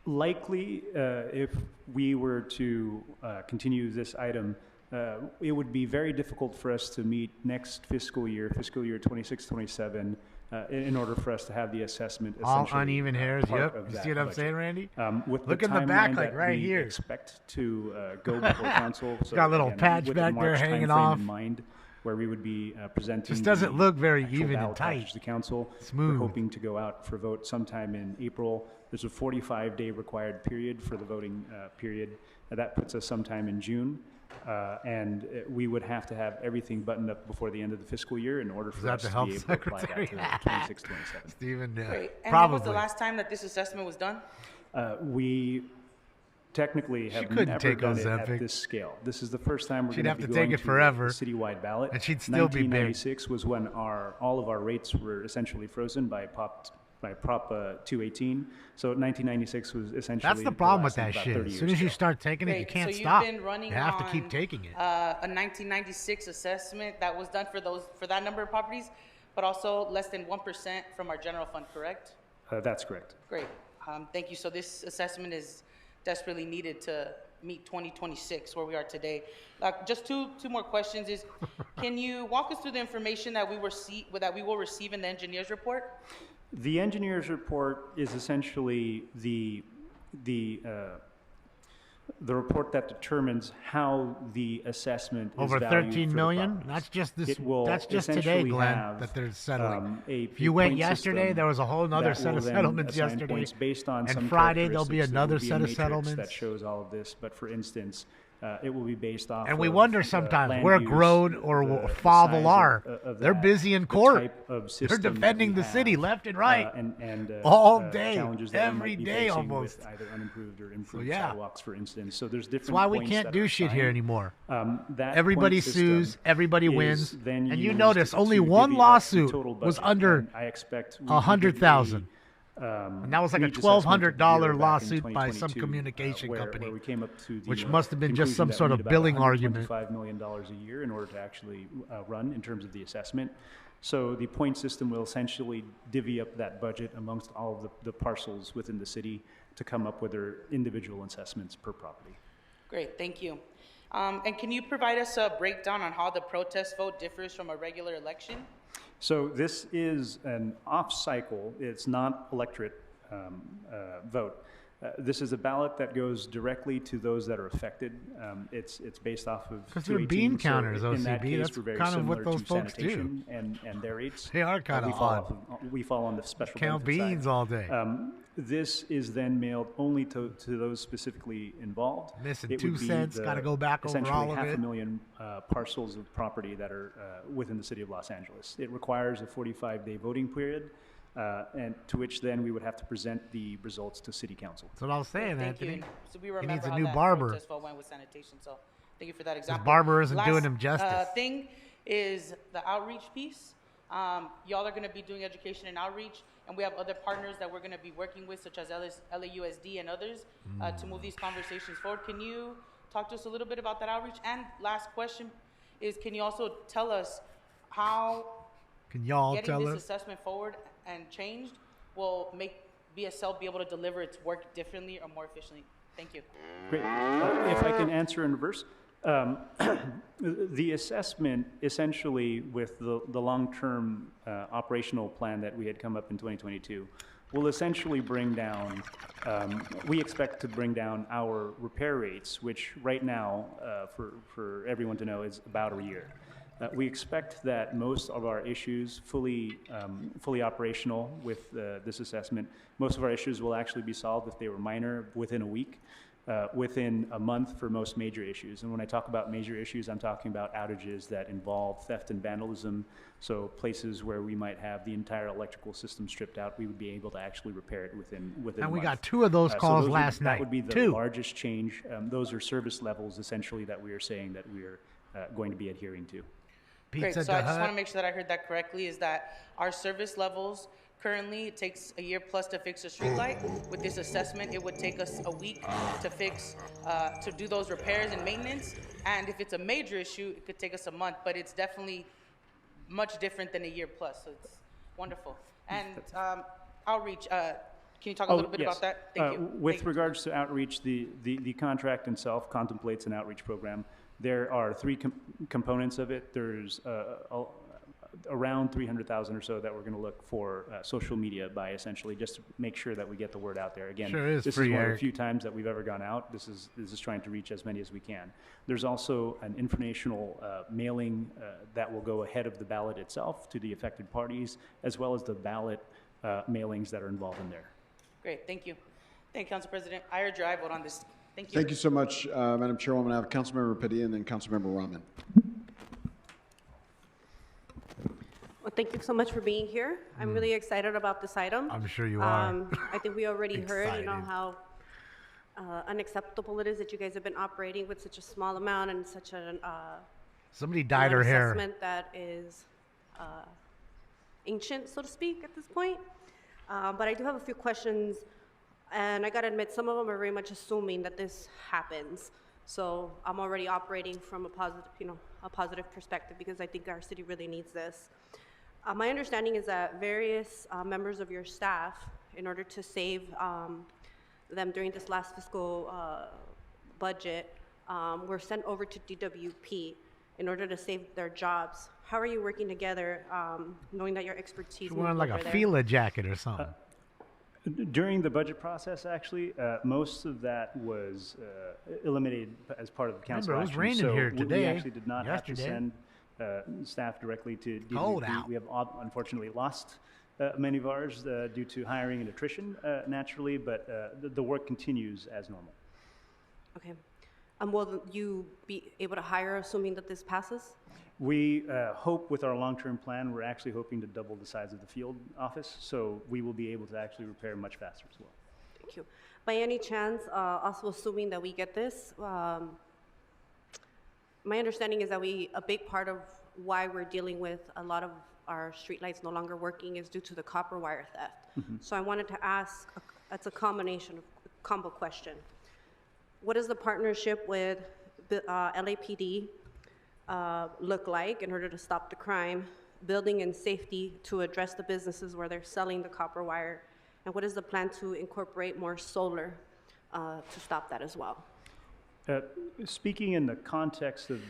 O: Likely, if we were to continue this item, it would be very difficult for us to meet next fiscal year 26-27, in order for us to have the assessment
B: All
O: essentially
B: uneven hairs,
O: part
B: yep.
O: of
B: You
O: that
B: see what I'm
O: budget.
B: saying, Randy?
O: With
B: Look
O: the
B: in the back,
O: timeline
B: like
O: that
B: right
O: we
B: here.
O: expect to go before council. So
B: Got a little
O: again,
B: patch
O: with the
B: back there
O: March
B: hanging
O: timeframe
B: off.
O: In mind, where we would be presenting.
B: Just doesn't
O: the
B: look very
O: actual
B: even and
O: ballot
B: tight.
O: package to council.
B: Smooth.
O: We're hoping to go out for vote sometime in April. There's a 45-day required period for the voting period. That puts us sometime in June. And we would have to have everything buttoned up before the end of the fiscal year in order for
B: that
O: us
B: the
O: to
B: health
O: be able to apply that
B: secretary?
O: to 26-27.
B: Stephen,
N: Great. And
B: probably.
N: when was the last time that this assessment was done?
O: We technically have
B: couldn't
O: never
B: take
O: done it
B: Ozempic.
O: at this scale. This is the first time we're
B: She'd
O: going
B: have
O: to
B: to
O: be
B: take
O: going
B: it forever,
O: a citywide ballot.
B: and she'd still be big.
O: 1996 was when all of our rates were essentially frozen by Prop 218. So 1996 was essentially.
B: That's the problem with
O: last
B: that
O: about
B: shit.
O: 30
B: As soon
O: years
B: as you
O: ago.
B: start taking it, you
N: Great.
B: can't
N: so
B: stop.
N: You've been running
B: You have to
N: on,
B: keep taking it.
N: A 1996 assessment that was done for that number of properties, but also less than 1% from our general fund, correct?
O: That's correct.
N: Great. Thank you. So this assessment is desperately needed to meet 2026, where we are today. Just two more questions is, can you walk us through the information that we will receive in the engineer's report?
O: The engineer's report is essentially the report that determines how the assessment
B: Over
O: is valued
B: 13
O: for the
B: million?
O: properties.
B: That's just this.
O: It will
B: That's just today,
O: essentially
B: Glenn,
O: have,
B: that they're settling.
O: a
B: If you went
O: point
B: yesterday,
O: system
B: there was a whole other
O: that
B: set
O: will
B: of
O: then
B: settlements
O: assign
B: yesterday.
O: points based on
B: And
O: some
B: Friday, there'll be
O: characteristics. There
B: another
O: will be a
B: set of
O: matrix
B: settlements.
O: that shows all of this. But for instance, It will be based off.
B: And we
O: of,
B: wonder sometimes
O: land
B: where
O: use,
B: Grown or
O: the
B: Favel
O: size
B: are.
O: of
B: They're
O: that,
B: busy in
O: the
B: court.
O: type of
B: They're
O: system that
B: defending
O: we
B: the city
O: have,
B: left and right.
O: and
B: all day,
O: challenges that we
B: every
O: might be
B: day
O: facing
B: almost.
O: with either unimproved or improved
B: yeah.
O: sidewalks, for instance. So there's different.
B: That's why we
O: points
B: can't
O: that
B: do
O: are
B: shit here
O: assigned.
B: anymore.
O: That
B: Everybody
O: point system
B: sues, everybody
O: is
B: wins,
O: then
B: and you
O: used
B: notice only
O: to
B: one
O: divvy up the
B: lawsuit
O: total
B: was
O: budget.
B: under
O: And I expect we
B: 100,000.
O: And
B: And that was like a $1,200 lawsuit by some communication company,
O: where we came up to the,
B: which must have been just
O: conclusion
B: some
O: that
B: sort
O: we
B: of
O: need about
B: billing argument.
O: $125 million a year in order to actually run in terms of the assessment. So the point system will essentially divvy up that budget amongst all of the parcels within the city to come up with their individual assessments per property.
N: Great, thank you. And can you provide us a breakdown on how the protest vote differs from a regular election?
O: So this is an off-cycle, it's not electorate vote. This is a ballot that goes directly to those that are affected. It's based off of.
B: Because they're bean counters,
O: in that
B: OCB.
O: case,
B: That's
O: we're very
B: kind of what
O: similar
B: those
O: to
B: folks do.
O: sanitation and their rates.
B: They are kind of odd.
O: We fall on the special
B: Count
O: benefit
B: beans
O: side.
B: all day.
O: This is then mailed only to those specifically involved.
B: Missing
O: It
B: 2
O: would be
B: cents,
O: the-
B: gotta go back over
O: essentially
B: all of it.
O: 500,000 parcels of property that are within the city of Los Angeles. It requires a 45-day voting period, and to which then we would have to present the results to city council.
B: That's what I was saying,
N: Thank
B: Anthony.
N: you. So we
B: He
N: remember
B: needs a
N: how
B: new
N: that
B: barber.
N: protest vote went with sanitation. So thank you for that example.
B: barber isn't doing
N: Last,
B: him justice.
N: Thing is the outreach piece. Y'all are going to be doing education and outreach, and we have other partners that we're going to be working with, such as LAUSD and others, to move these conversations forward. Can you talk to us a little bit about that outreach? And last question is, can you also tell us how
B: Can y'all
N: getting
B: tell
N: this
B: us?
N: assessment forward and changed will make BSL be able to deliver its work differently or more efficiently? Thank you.
O: Great. If I can answer in reverse. The assessment, essentially, with the long-term operational plan that we had come up in 2022, will essentially bring down, we expect to bring down our repair rates, which right now, for everyone to know, is about a year. We expect that most of our issues, fully operational with this assessment, most of our issues will actually be solved if they were minor within a week. Within a month for most major issues. And when I talk about major issues, I'm talking about outages that involve theft and vandalism. So places where we might have the entire electrical system stripped out, we would be able to actually repair it within
B: And
O: a
B: we
O: month.
B: got 2 of those calls last night.
O: That would be the
B: 2.
O: largest change. Those are service levels, essentially, that we are saying that we are going to be adhering to.
N: Great, so I just want to make sure that I heard that correctly, is that our service levels, currently, it takes a year plus to fix a street light. With this assessment, it would take us a week to fix, to do those repairs and maintenance. And if it's a major issue, it could take us a month, but it's definitely much different than a year plus, so it's wonderful. And outreach, can you talk a little bit about that? Thank you.
O: With regards to outreach, the contract itself contemplates an outreach program. There are 3 components of it. There's around 300,000 or so that we're going to look for social media by, essentially, just to make sure that we get the word out there. Again,
B: Sure is
O: this
B: free,
O: is one of the
B: Eric.
O: few times that we've ever gone out. This is trying to reach as many as we can. There's also an informational mailing that will go ahead of the ballot itself to the affected parties, as well as the ballot mailings that are involved in there.
N: Great, thank you. Thank you, Council President. I urge your aye vote on this. Thank you.
C: Thank you so much, Madam Chairwoman. I have Councilmember Padilla and then Councilmember Rahman.
P: Well, thank you so much for being here. I'm really excited about this item.
B: I'm sure you are.
P: I think we already heard,
B: Excited.
P: how unacceptable it is that you guys have been operating with such a small amount and such an
B: Somebody dyed her hair.
P: assessment that is ancient, so to speak, at this point. But I do have a few questions, and I gotta admit, some of them are very much assuming that this happens. So I'm already operating from a positive perspective, because I think our city really needs this. My understanding is that various members of your staff, in order to save them during this last fiscal budget, were sent over to DWP in order to save their jobs. How are you working together, knowing that your expertise?
B: She's wearing like a
P: over there?
B: Fila jacket or something.
O: During the budget process, actually, most of that was eliminated as part of the council
B: Remember, it was
O: action.
B: raining
O: So
B: here today,
O: we actually did not have to
B: yesterday.
O: send staff directly to DWP.
B: Cold out.
O: We have unfortunately lost many of ours due to hiring and attrition, naturally, but the work continues as normal.
P: Okay. Will you be able to hire, assuming that this passes?
O: We hope with our long-term plan, we're actually hoping to double the size of the field office, so we will be able to actually repair much faster as well.
P: Thank you. By any chance, also assuming that we get this, my understanding is that a big part of why we're dealing with a lot of our streetlights no longer working is due to the copper wire theft. So I wanted to ask, it's a combo question. What does the partnership with the LAPD look like in order to stop the crime, building and safety to address the businesses where they're selling the copper wire, and what is the plan to incorporate more solar to stop that as well?
O: Speaking in the context of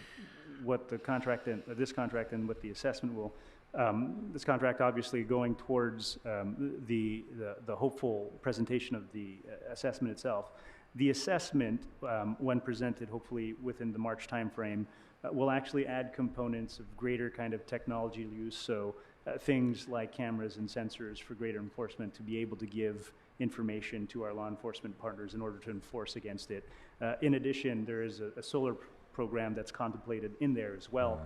O: what the contract and this contract and what the assessment will, this contract obviously going towards the hopeful presentation of the assessment itself. The assessment, when presented hopefully within the March timeframe, will actually add components of greater kind of technology use, so things like cameras and sensors for greater enforcement to be able to give information to our law enforcement partners in order to enforce against it. In addition, there is a solar program that's contemplated in there as well.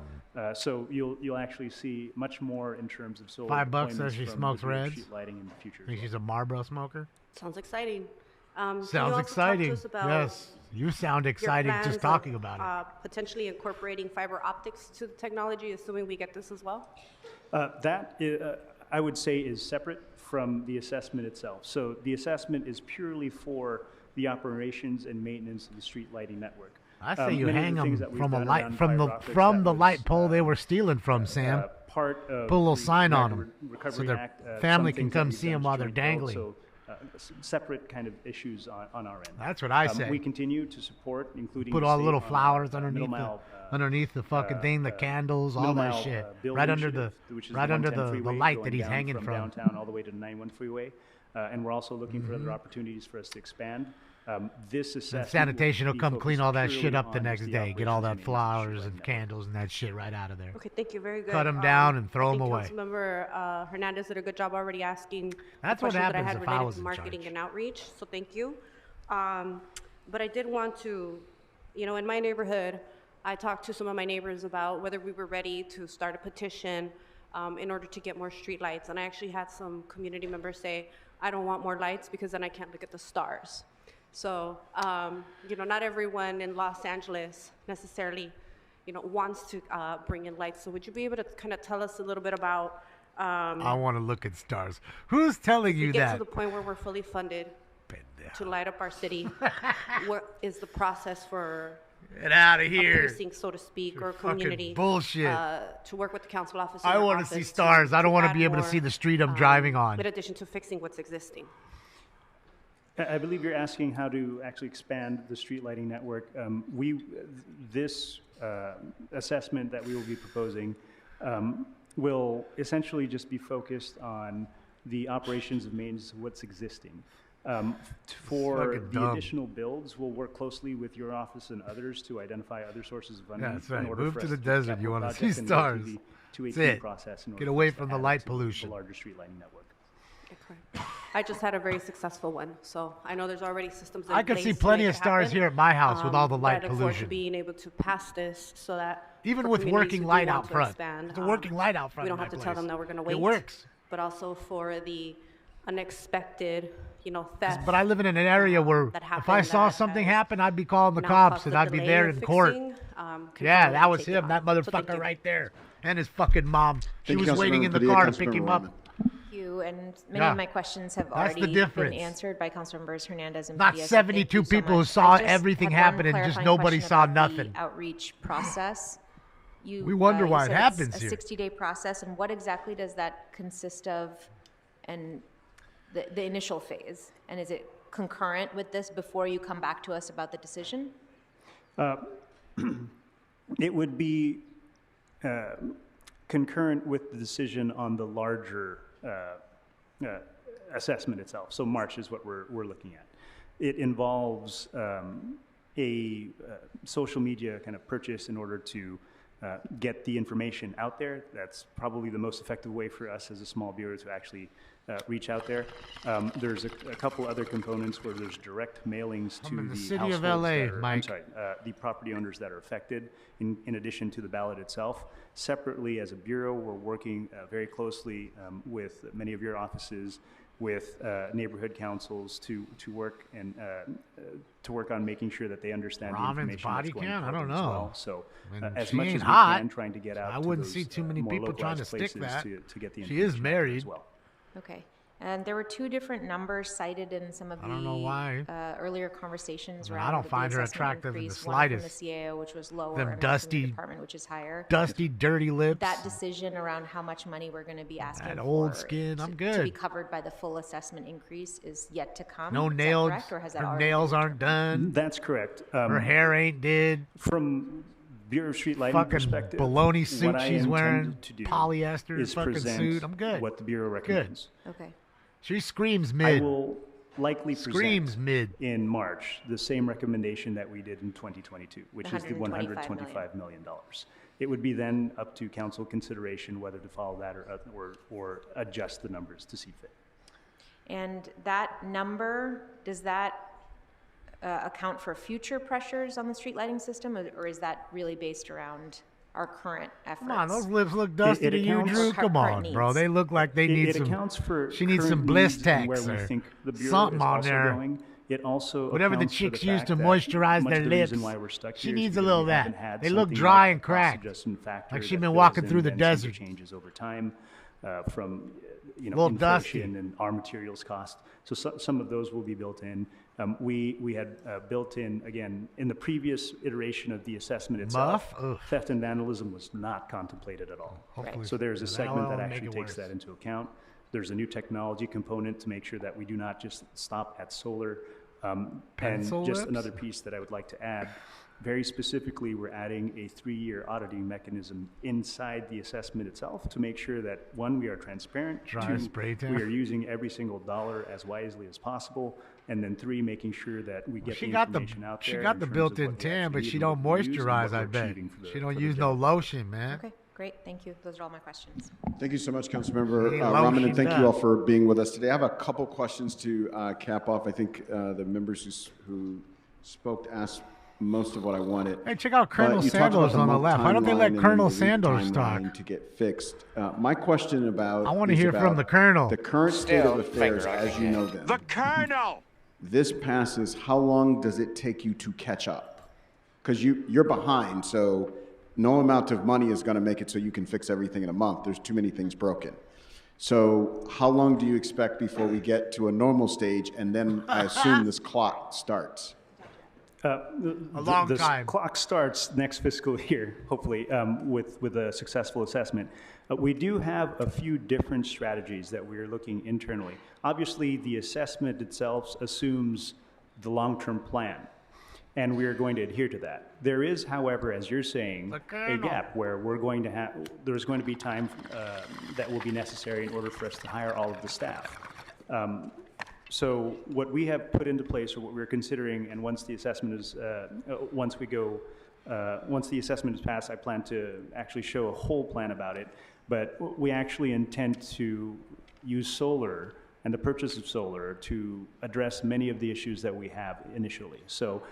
O: So you'll actually see much more in terms of solar.
B: $5 says she
O: from
B: smokes
O: the grid
B: reds.
O: sheet lighting in the future.
B: Think she's a Marlboro smoker?
P: Sounds exciting. Can you
B: Sounds
P: also
B: exciting.
P: Talk to us about
B: Yes, you sound
P: your
B: excited
P: plans
B: just
P: of,
B: talking about it.
P: Potentially incorporating fiber optics to the technology, assuming we get this as well?
O: I would say is separate from the assessment itself. So the assessment is purely for the operations and maintenance of the street lighting network.
B: I say you
O: Many of
B: hang
O: the things
B: them
O: that we've
B: from a
O: done
B: light
O: around
B: from the
O: fiber optics
B: from
O: that
B: the
O: was,
B: light pole they were stealing from, Sam.
O: Part of
B: Put a little
O: the
B: sign on
O: American
B: them so
O: Recovery
B: their
O: Act,
B: family
O: some
B: can
O: things that
B: come
O: we've
B: see
O: done
B: them while they're
O: joint build,
B: dangling.
O: So, separate kind of issues on our end.
B: That's what I say.
O: We continue to support, including
B: Put
O: the
B: all the
O: state
B: little
O: on,
B: flowers
O: middle mile,
B: underneath the fucking thing, the candles, all
O: middle
B: that
O: mile,
B: shit,
O: build
B: right under the
O: initiative, which is
B: right under
O: 110
B: the
O: freeway
B: light
O: going
B: that he's
O: down
B: hanging
O: from
B: from.
O: downtown all the way to the 91 freeway, and we're also looking for other opportunities for us to expand. This assessment
B: Sanitation will
O: be
B: come clean
O: focused
B: all that
O: purely
B: shit up the
O: on
B: next
O: just
B: day. Get all that
O: operations and
B: flowers and candles and that shit right out of there.
P: Okay, thank you. Very good.
B: Cut them down and throw
P: I
B: them
P: think
B: away.
P: Councilmember Hernandez did a good job already asking
B: That's
P: the
B: what
P: questions that I
B: happens
P: had
B: if I
P: related
B: was
P: to
B: in
P: marketing
B: charge.
P: and outreach, so thank you. But I did want to, in my neighborhood, I talked to some of my neighbors about whether we were ready to start a petition in order to get more street lights. And I actually had some community members say, I don't want more lights because then I can't look at the stars. So, not everyone in Los Angeles necessarily, wants to bring in lights. So would you be able to kind of tell us a little bit about
B: I want to look at stars. Who's telling you
P: get
B: that?
P: to the point where we're fully funded to light up our city? What is the process for
B: Get out of
P: a
B: here.
P: precinct, so to speak, or
B: fucking
P: community
B: bullshit.
P: To work with the council office?
B: I want to see stars. I don't want to be able to see the street I'm driving on.
P: In addition to fixing what's existing.
O: I believe you're asking how to actually expand the street lighting network. This assessment that we will be proposing will essentially just be focused on the operations and maintenance of what's existing. For
B: fucking
O: the
B: dumb.
O: additional builds, we'll work closely with your office and others to identify other sources of funding.
B: Yeah, that's
O: in
B: right.
O: order
B: Move
O: for
B: to
O: us
B: the
O: do
B: desert.
O: capital
B: You want to see
O: projects and go
B: stars.
O: through the
B: That's
O: 218
B: it.
O: process in order
B: Get
O: for
B: away
O: us to
B: from the
O: add
B: light
O: to
B: pollution.
O: the larger street lighting network.
P: I just had a very successful one, so I know there's already systems in
B: I can
P: place
B: see
P: to
B: plenty
P: make
B: of
P: it
B: stars
P: happen.
B: here at my house with all the
P: But
B: light
P: I look forward to
B: pollution.
P: being able to pass this so that
B: Even
P: for
B: with
P: communities
B: working
P: who do
B: light
P: want
B: out
P: to
B: front.
P: expand,
B: There's a working light out front
P: we
B: in
P: don't have
B: my
P: to tell
B: place.
P: them that we're going to wait.
B: It works.
P: But also for the unexpected, theft.
B: But I live in an area where
P: that
B: if I
P: happened
B: saw
P: that
B: something
P: has
B: happen, I'd be calling the
P: now
B: cops
P: caused
B: and
P: the
B: I'd be
P: delay
B: there
P: of
B: in court.
P: fixing, can
B: Yeah,
P: finally
B: that was
P: take it
B: him,
P: on.
B: that
P: So thank
B: motherfucker
P: you.
B: right there. And his fucking mom. She
C: Thank you,
B: was waiting
C: Councilmember
B: in the
C: Padilla.
B: car to
C: Councilmember
B: pick him up.
C: Roman.
E: You and many
B: Yeah.
E: of my questions have
B: That's the
E: already been
B: difference.
E: answered by Councilmembers Hernandez and
B: Not
E: Padilla, so
B: 72
E: thank you so
B: people who
E: much.
B: saw
E: I just
B: everything
E: had one
B: happen and just
E: clarifying
B: nobody
E: question
B: saw
E: about
B: nothing.
E: The outreach process.
B: We wonder why
E: you
B: it
E: said
B: happens
E: it's
B: here.
E: a 60-day process, and what exactly does that consist of? And the initial phase, and is it concurrent with this before you come back to us about the decision?
O: It would be concurrent with the decision on the larger assessment itself. So March is what we're looking at. It involves a social media kind of purchase in order to get the information out there. That's probably the most effective way for us as a small bureau to actually reach out there. There's a couple other components where there's direct mailings to
B: in the
O: the
B: city of
O: households
B: LA,
O: that are,
B: Mike.
O: the property owners that are affected, in addition to the ballot itself. Separately, as a bureau, we're working very closely with many of your offices, with neighborhood councils to work on making sure that they understand the
B: Ramen's
O: information
B: body
O: that's going
B: count? I
O: forward
B: don't
O: as
B: know.
O: well. So as
B: she
O: much
B: ain't
O: as we
B: hot.
O: can, trying to get out
B: I
O: to
B: wouldn't
O: those,
B: see too many
O: more
B: people trying to
O: localized
B: stick
O: places
B: that.
O: to get the
B: She is
O: information out there
B: married.
O: as well.
E: Okay. And there were two different numbers cited in some of
B: I don't know why.
E: Earlier conversations
B: I
E: around
B: don't
E: the
B: find her
E: assessment
B: attractive in the
E: increase, one from the
B: slightest.
E: CAO, which was lower,
B: Them
E: and one from
B: dusty-
E: the department, which is higher.
B: Dusty, dirty lips.
E: That decision around how much money we're going to be asking
B: That
E: for
B: old skin, I'm
E: to
B: good.
E: be covered by the full assessment increase is yet to come.
B: No
E: Is that
B: nails.
E: correct, or has that
B: Her
E: already
B: nails
E: been
B: aren't done.
O: That's correct.
B: Her hair ain't did.
O: From Bureau of Street Lighting
B: Fucking
O: perspective,
B: baloney suit
O: what I
B: she's wearing,
O: intend to do
B: polyester
O: is
B: fucking
O: present
B: suit. I'm good.
O: what the Bureau recommends.
E: Okay.
B: She screams
O: I
B: mid.
O: will likely present
B: Screams mid.
O: in March the same recommendation that we did in 2022, which is the
E: $125
O: $125 million. It would be then up to council consideration whether to follow that or adjust the numbers to see fit.
E: And that number, does that account for future pressures on the street lighting system, or is that really based around our current efforts?
B: Come on, those lips look dusty to you, Drew. Come on, bro. They look like they need
O: It
B: some.
O: accounts for
B: She needs some
O: current
B: bliss
O: needs and where
B: tax
O: we
B: or
O: think the Bureau
B: something
O: is
B: on
O: also
B: there.
O: going. It also
B: Whatever the
O: accounts for
B: chicks use
O: fact
B: to
O: that
B: moisturize
O: much
B: their
O: of the reason
B: lips.
O: why we're stuck
B: She
O: here is
B: needs a
O: because
B: little
O: we
B: of
O: haven't
B: that.
O: had
B: They look
O: something
B: dry
O: like
B: and
O: a cost
B: cracked,
O: adjustment factor
B: like she's
O: that
B: been
O: fills
B: walking
O: in
B: through the
O: then some of
B: desert.
O: changes over time from
B: Little
O: inflation
B: dusty.
O: and our materials cost. So some of those will be built in. We had built in, again, in the previous iteration of the assessment itself,
B: Muff? Ugh.
O: theft and vandalism was not contemplated at all.
B: Hopefully
O: So there's a
B: that'll
O: segment that
B: only make
O: actually
B: it
O: takes
B: worse.
O: that into account. There's a new technology component to make sure that we do not just stop at solar. And
B: Pencil
O: just
B: lips?
O: another piece that I would like to add, very specifically, we're adding a 3-year auditing mechanism inside the assessment itself to make sure that, one, we are transparent,
B: Dry
O: two,
B: spray tan.
O: we are using every single dollar as wisely as possible, and then 3, making sure that we get
B: She
O: the
B: got the
O: information out
B: she
O: there.
B: got
O: in
B: the
O: terms of
B: built-in
O: what we
B: tan,
O: actually
B: but
O: need
B: she
O: and
B: don't
O: what we use and
B: moisturize.
O: what
B: I
O: we're
B: bet
O: achieving for the-
B: she don't
O: for the
B: use no
O: job.
B: lotion, man.
E: Okay, great, thank you. Those are all my questions.
C: Thank you so much, Councilmember
B: Hey,
C: Rahman,
B: lotion
C: and thank
B: done.
C: you all for being with us today. I have a couple questions to cap off. I think the members who spoke asked most of what I wanted.
B: Hey, check out
C: But
B: Colonel
C: you talked about
B: Sanders on the
C: month
B: left. Why don't they
C: timeline
B: let
C: and then
B: Colonel
C: the week
B: Sanders
C: timeline
B: talk?
C: to get fixed? My question about
B: I want to
C: is
B: hear from
C: about
B: the Colonel.
C: the current state of affairs as you know them.
Q: The Colonel!
C: This passes, how long does it take you to catch up? Because you're behind, so no amount of money is going to make it so you can fix everything in a month. There's too many things broken. So how long do you expect before we get to a normal stage, and then I assume this clock starts?
B: A long
O: the
B: time.
O: Clock starts next fiscal year, hopefully, with a successful assessment. We do have a few different strategies that we're looking internally. Obviously, the assessment itself assumes the long-term plan, and we are going to adhere to that. There is, however, as you're saying, a gap where there's going to be time that will be necessary in order for us to hire all of the staff. So what we have put into place, or what we're considering, and once the assessment is, once the assessment is passed, I plan to actually show a whole plan about it. But we actually intend to use solar and the purchase of solar to address many of the issues that we have initially. So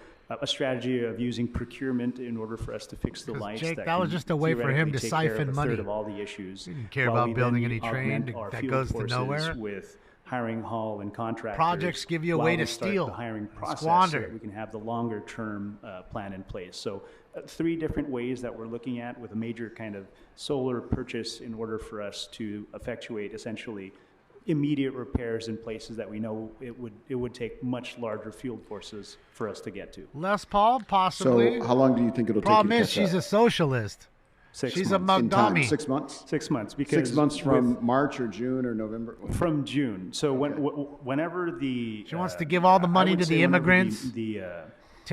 O: a strategy of using procurement in order for us to fix the lights.
B: Jake,
O: that
B: that was
O: can
B: just a way for him
O: theoretically
B: to
O: take care of
B: siphon
O: a
B: money.
O: third of all the issues.
B: He didn't care
O: while
B: about
O: we
B: building
O: then
B: any train
O: augment our
B: that
O: field
B: goes to
O: forces
B: nowhere.
O: with hiring Hall and contractors.
B: Projects give you a
O: while
B: way
O: we
B: to
O: start
B: steal
O: the hiring
B: and
O: process
B: squander.
O: so that we can have the longer term plan in place. So 3 different ways that we're looking at with a major kind of solar purchase in order for us to effectuate essentially immediate repairs in places that we know it would take much larger field forces for us to get to.
B: Les Paul, possibly.
C: So how long do you think it'll
B: Problem
C: take you to
B: is,
C: catch
B: she's
C: up?
B: a socialist.
O: 6
B: She's
O: months.
B: a
C: In time,
B: Mugdami.
C: 6 months?
O: 6 months. Because
C: 6 months from
O: with-
C: March or June or November?
O: From June. So whenever the
B: She wants to give all the
O: I
B: money
O: would
B: to
O: say
B: the
O: whenever
B: immigrants.
O: the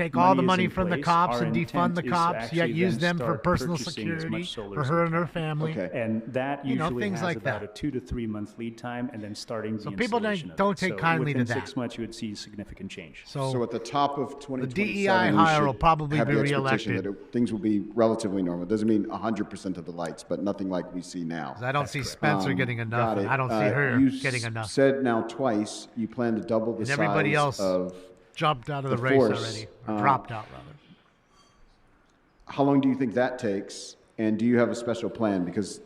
B: take all the
O: is
B: money
O: in
B: from the
O: place.
B: cops
O: Our
B: and defund
O: intent
B: the
O: is to
B: cops, yet
O: actually
B: use
O: then
B: them for
O: start
B: personal
O: purchasing as
B: security
O: much solar
B: for
O: as
B: her
O: we
B: and her
O: can.
B: family.
C: Okay.
O: And that
B: You know,
O: usually
B: things
O: has
B: like
O: about
B: that.
O: a 2 to 3 month lead time, and then starting the
B: So people
O: installation of
B: don't
O: it.
B: take
O: So
B: kindly to
O: within
B: that.
O: 6 months, you would see significant change.
C: So at the top of
B: the
C: 2027,
B: DEI
C: we
B: hire
C: should
B: will probably
C: have
B: be
C: the expectation
B: reelected.
C: that things will be relatively normal. Doesn't mean 100% of the lights, but nothing like we see now.
B: 'Cause I don't see Spencer getting enough,
C: Got
B: and
C: it.
B: I don't see her
C: You
B: getting enough.
C: said now twice you plan to double the
B: And everybody
C: size
B: else
C: of
B: jumped out of the race
C: force.
B: already, or dropped out rather.
C: How long do you think that takes? And do you have a special plan? Because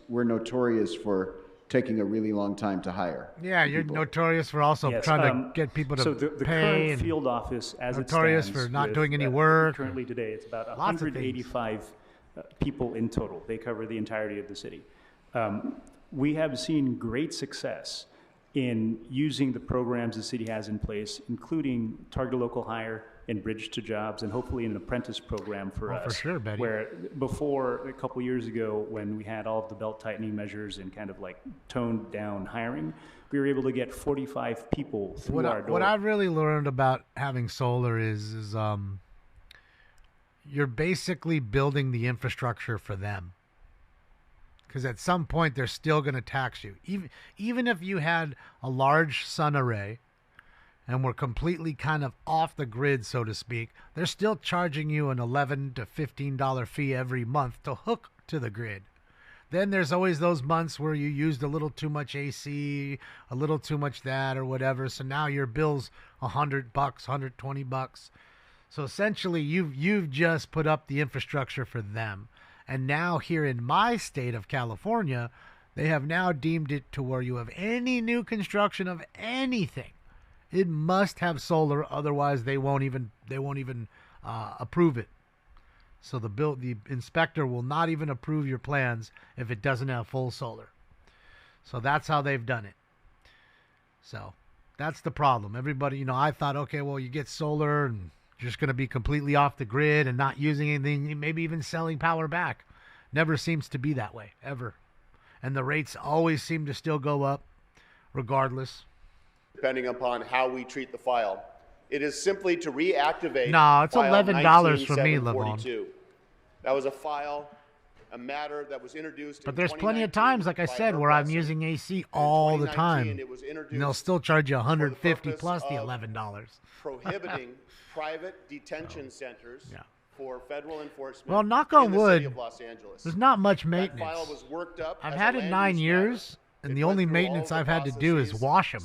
C: we're notorious for taking a really long time to hire.
B: Yeah, you're notorious for also
O: Yes,
B: trying to get people to
O: so the
B: pay.
O: current
B: and
O: field office, as
B: notorious
O: it stands,
B: for not
O: with,
B: doing any work.
O: Currently today, it's about
B: Lots of things.
O: 185 people in total. They cover the entirety of the city. We have seen great success in using the programs the city has in place, including targeted local hire and bridge to jobs, and hopefully an apprentice program for us.
B: For sure, Betty.
O: Where before, a couple years ago, when we had all of the belt tightening measures and kind of like toned down hiring, we were able to get 45 people through our door.
B: What I've really learned about having solar is you're basically building the infrastructure for them. Because at some point they're still going to tax you. Even if you had a large sun array and were completely kind of off the grid, so to speak, they're still charging you an $11 to $15 fee every month to hook to the grid. Then there's always those months where you used a little too much AC, a little too much that or whatever. So now your bill's $100, $120. So essentially you've just put up the infrastructure for them. And now here in my state of California, they have now deemed it to where you have any new construction of anything, it must have solar, otherwise they won't even approve it. So the inspector will not even approve your plans if it doesn't have full solar. So that's how they've done it. So that's the problem. Everybody, I thought, okay, well, you get solar and you're just going to be completely off the grid and not using anything, maybe even selling power back. Never seems to be that way, ever. And the rates always seem to still go up, regardless.
F: Depending upon how we treat the file. It is simply to reactivate.
B: No, it's
F: file
B: $11 for me,
F: 19742. That was a matter that was introduced.
B: But there's plenty of times, like I said, where I'm using AC all the time. And they'll still charge you $150 plus the $11.
F: Prohibiting private detention centers for federal enforcement.
B: Well, knock on
F: in the
B: wood,
F: city of Los Angeles.
B: there's not much maintenance.
F: That file was worked up
B: I've
F: as
B: had
F: a
B: it
F: land
B: 9
F: use
B: years, and the only maintenance I've had to do is wash them.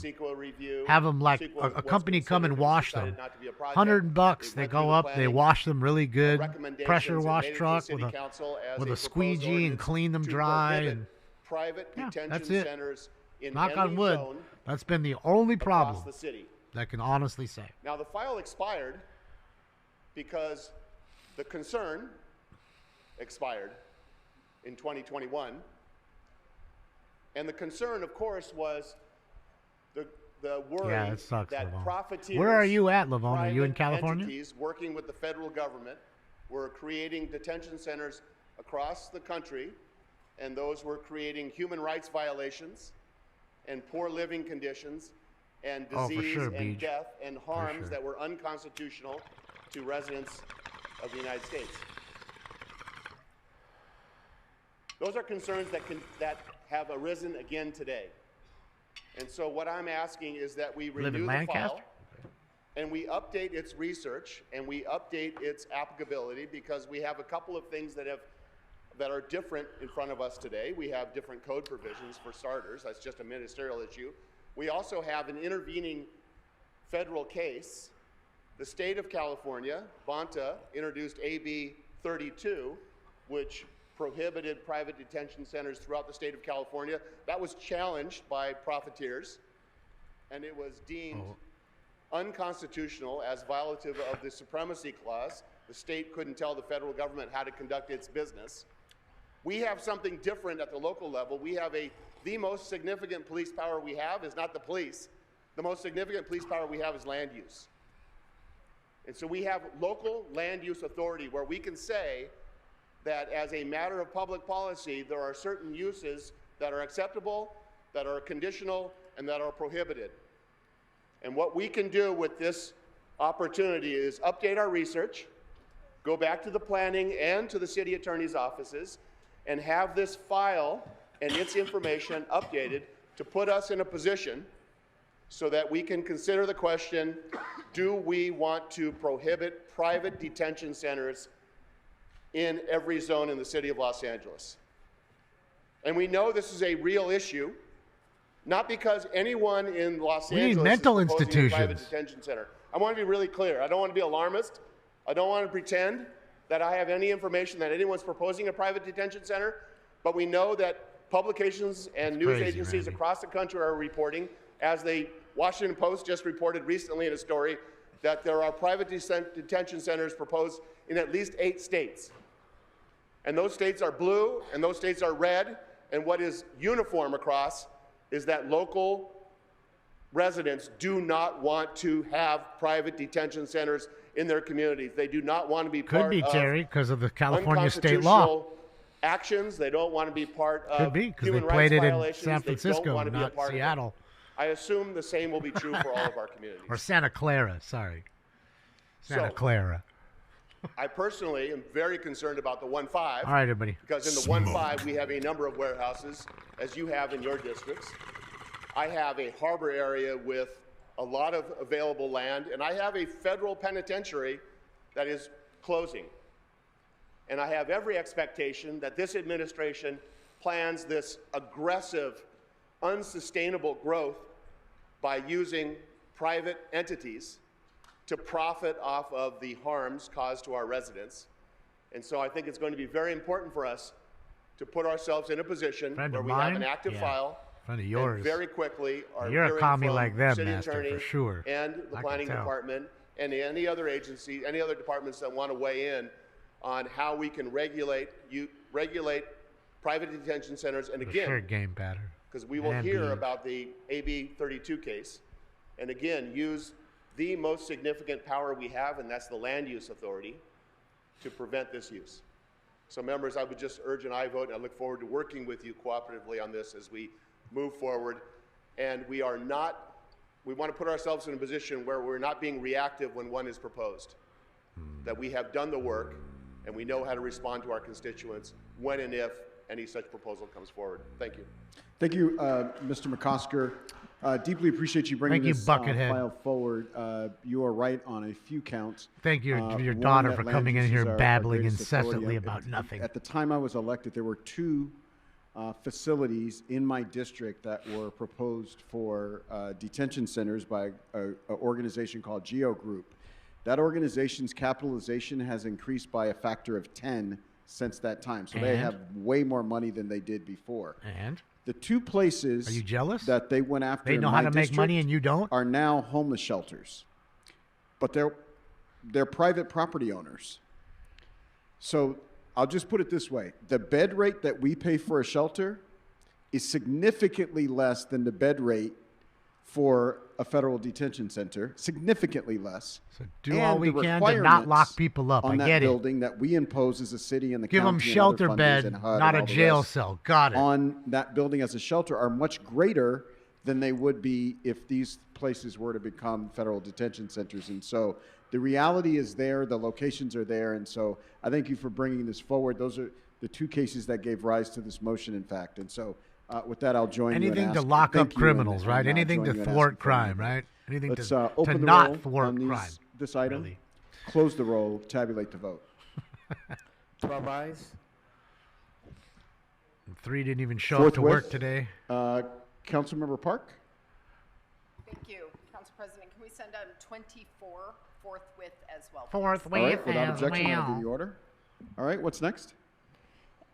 B: Have them like a company come and wash them. $100, they go up, they wash them really good. Pressure wash truck with a squeegee and clean them dry. And that's it. Knock on wood. That's been the only problem that I can honestly say.
F: Now the file expired because the concern expired in 2021. And the concern, of course, was the worry that profiteers,
B: where are you at, Lavon? Are you in California?
F: Entities working with the federal government were creating detention centers across the country, and those were creating human rights violations and poor living conditions and disease and death and harms that were unconstitutional to residents of the United States. Those are concerns that have arisen again today. And so what I'm asking is that we renew the file and we update its research and we update its applicability, because we have a couple of things that are different in front of us today. We have different code provisions for starters. That's just a ministerial issue. We also have an intervening federal case. The state of California, Bonta, introduced AB 32, which prohibited private detention centers throughout the state of California. That was challenged by profiteers, and it was deemed unconstitutional as violative of the Supremacy Clause. The state couldn't tell the federal government how to conduct its business. We have something different at the local level. We have the most significant police power we have is not the police. The most significant police power we have is land use. And so we have local land use authority where we can say that as a matter of public policy, there are certain uses that are acceptable, that are conditional, and that are prohibited. And what we can do with this opportunity is update our research, go back to the planning and to the city attorney's offices, and have this file and its information updated to put us in a position so that we can consider the question, do we want to prohibit private detention centers in every zone in the city of Los Angeles? And we know this is a real issue, not because anyone in Los Angeles
B: need mental
F: is proposing a private
B: institutions.
F: detention center. I want to be really clear. I don't want to be alarmist. I don't want to pretend that I have any information that anyone's proposing a private detention center, but we know that publications and news
B: crazy,
F: agencies
B: Randy.
F: across the country are reporting, as the Washington Post just reported recently in a story, that there are private detention centers proposed in at least 8 states. And those states are blue, and those states are red, and what is uniform across is that local residents do not want to have private detention centers in their communities. They do not want to be
B: Could
F: part
B: be,
F: of
B: Terry, because of the California state law.
F: unconstitutional actions. They don't want to be part of
B: Could be, because they
F: human
B: played
F: rights
B: it in
F: violations.
B: San
F: They don't
B: Francisco,
F: want to be a
B: not
F: part of it.
B: Seattle.
F: I assume the same will be true for all of our communities.
B: Or Santa Clara, sorry. Santa
F: So-
B: Clara.
F: I personally am very concerned about the 1-5.
B: All right, everybody.
F: Because in the 1-5, we have a number of warehouses, as you have in your districts. I have a harbor area with a lot of available land, and I have a federal penitentiary that is closing. And I have every expectation that this administration plans this aggressive, unsustainable growth by using private entities to profit off of the harms caused to our residents. And so I think it's going to be very important for us to put ourselves in a position
B: Friend
F: where
B: of
F: we have
B: mine?
F: an active
B: Yeah.
F: file.
B: Friend of
F: And
B: yours.
F: very quickly are
B: You're a
F: hearing
B: commie
F: from
B: like them,
F: city
B: Master,
F: attorney
B: for sure.
F: and the
B: I can
F: planning
B: tell.
F: department and any other agency, any other departments that want to weigh in on how we can regulate private detention centers. And
B: For
F: again,
B: sure, game pattern.
F: because we will
B: And
F: hear
B: be-
F: about the AB 32 case, and again, use the most significant power we have, and that's the land use authority, to prevent this use. So members, I would just urge an aye vote. I look forward to working with you cooperatively on this as we move forward. And we want to put ourselves in a position where we're not being reactive when one is proposed, that we have done the work and we know how to respond to our constituents when and if any such proposal comes forward. Thank you.
C: Thank you, Mr. McCosker. Deeply appreciate you bringing
B: Thank you,
C: this
B: Buckethead.
C: file forward. You are right on a few counts.
B: Thank you to your
C: One,
B: daughter
C: that
B: for
C: land
B: coming in
C: use
B: here
C: is our
B: babbling
C: greatest authority.
B: incessantly about nothing.
C: At the time I was elected, there were 2 facilities in my district that were proposed for detention centers by an organization called Geo Group. That organization's capitalization has increased by a factor of 10 since that time. So they
B: And?
C: have way more money than they did before.
B: And?
C: The 2 places
B: Are you jealous?
C: that they went after
B: They
C: in
B: know
C: my
B: how to make money
C: district
B: and you don't?
C: are now homeless shelters. But they're private property owners. So I'll just put it this way. The bed rate that we pay for a shelter is significantly less than the bed rate for a federal detention center, significantly less.
B: So do all we can to not lock people up.
C: On
B: I
C: that
B: get it.
C: building that we impose as a city and the
B: Give
C: county
B: them
C: and other
B: shelter
C: funders
B: bed,
C: and HUD
B: not
C: and
B: a
C: all the
B: jail
C: rest
B: cell. Got it.
C: on that building as a shelter are much greater than they would be if these places were to become federal detention centers. And so the reality is there, the locations are there, and so I thank you for bringing this forward. Those are the 2 cases that gave rise to this motion, in fact. And so with that, I'll join you.
B: Anything
C: and
B: to
C: ask-
B: lock
C: thank
B: up
C: you
B: criminals,
C: and,
B: right? Anything
C: join
B: to
C: you and
B: thwart
C: ask for a
B: crime,
C: vote.
B: right? Anything
C: Let's
B: to
C: open the
B: not
C: roll
B: thwart
C: on
B: crime.
C: this item,
B: really.
C: close the roll, tabulate the vote.
Q: 12 ayes.
B: 3 didn't even show up to work
C: Forthwith,
B: today.
C: Councilmember Park?
R: Thank you, Council President. Can we send item 24 forthwith as well?
C: All right, without objection, I'll do the order. All right, what's next?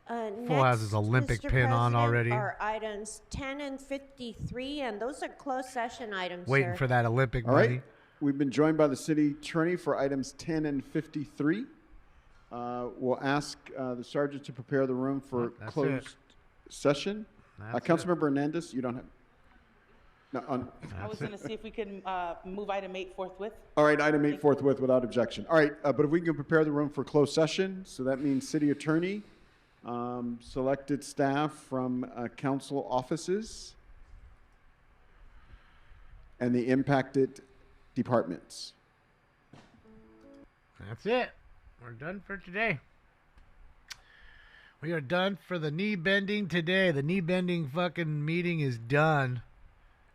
B: Full has his Olympic
D: Mr.
B: pin on
D: President,
B: already.
D: are items 10 and 53, and those are closed session items,
B: Waiting
D: sir.
B: for that Olympic
C: All
B: money.
C: right, we've been joined by the city attorney for items 10 and 53. We'll ask the sergeant to prepare the room for
B: That's
C: closed
B: it.
C: session.
B: That's
C: Councilmember Hernandez, you don't have. No,
N: I was going to see if we could move item 8 forthwith.
C: all right, item 8 forthwith without objection. All right, but if we can prepare the room for closed session, so that means city attorney, selected staff from council offices, and the impacted departments.
B: That's it. We're done for today. We are done for the knee bending today. The knee bending fucking meeting is done.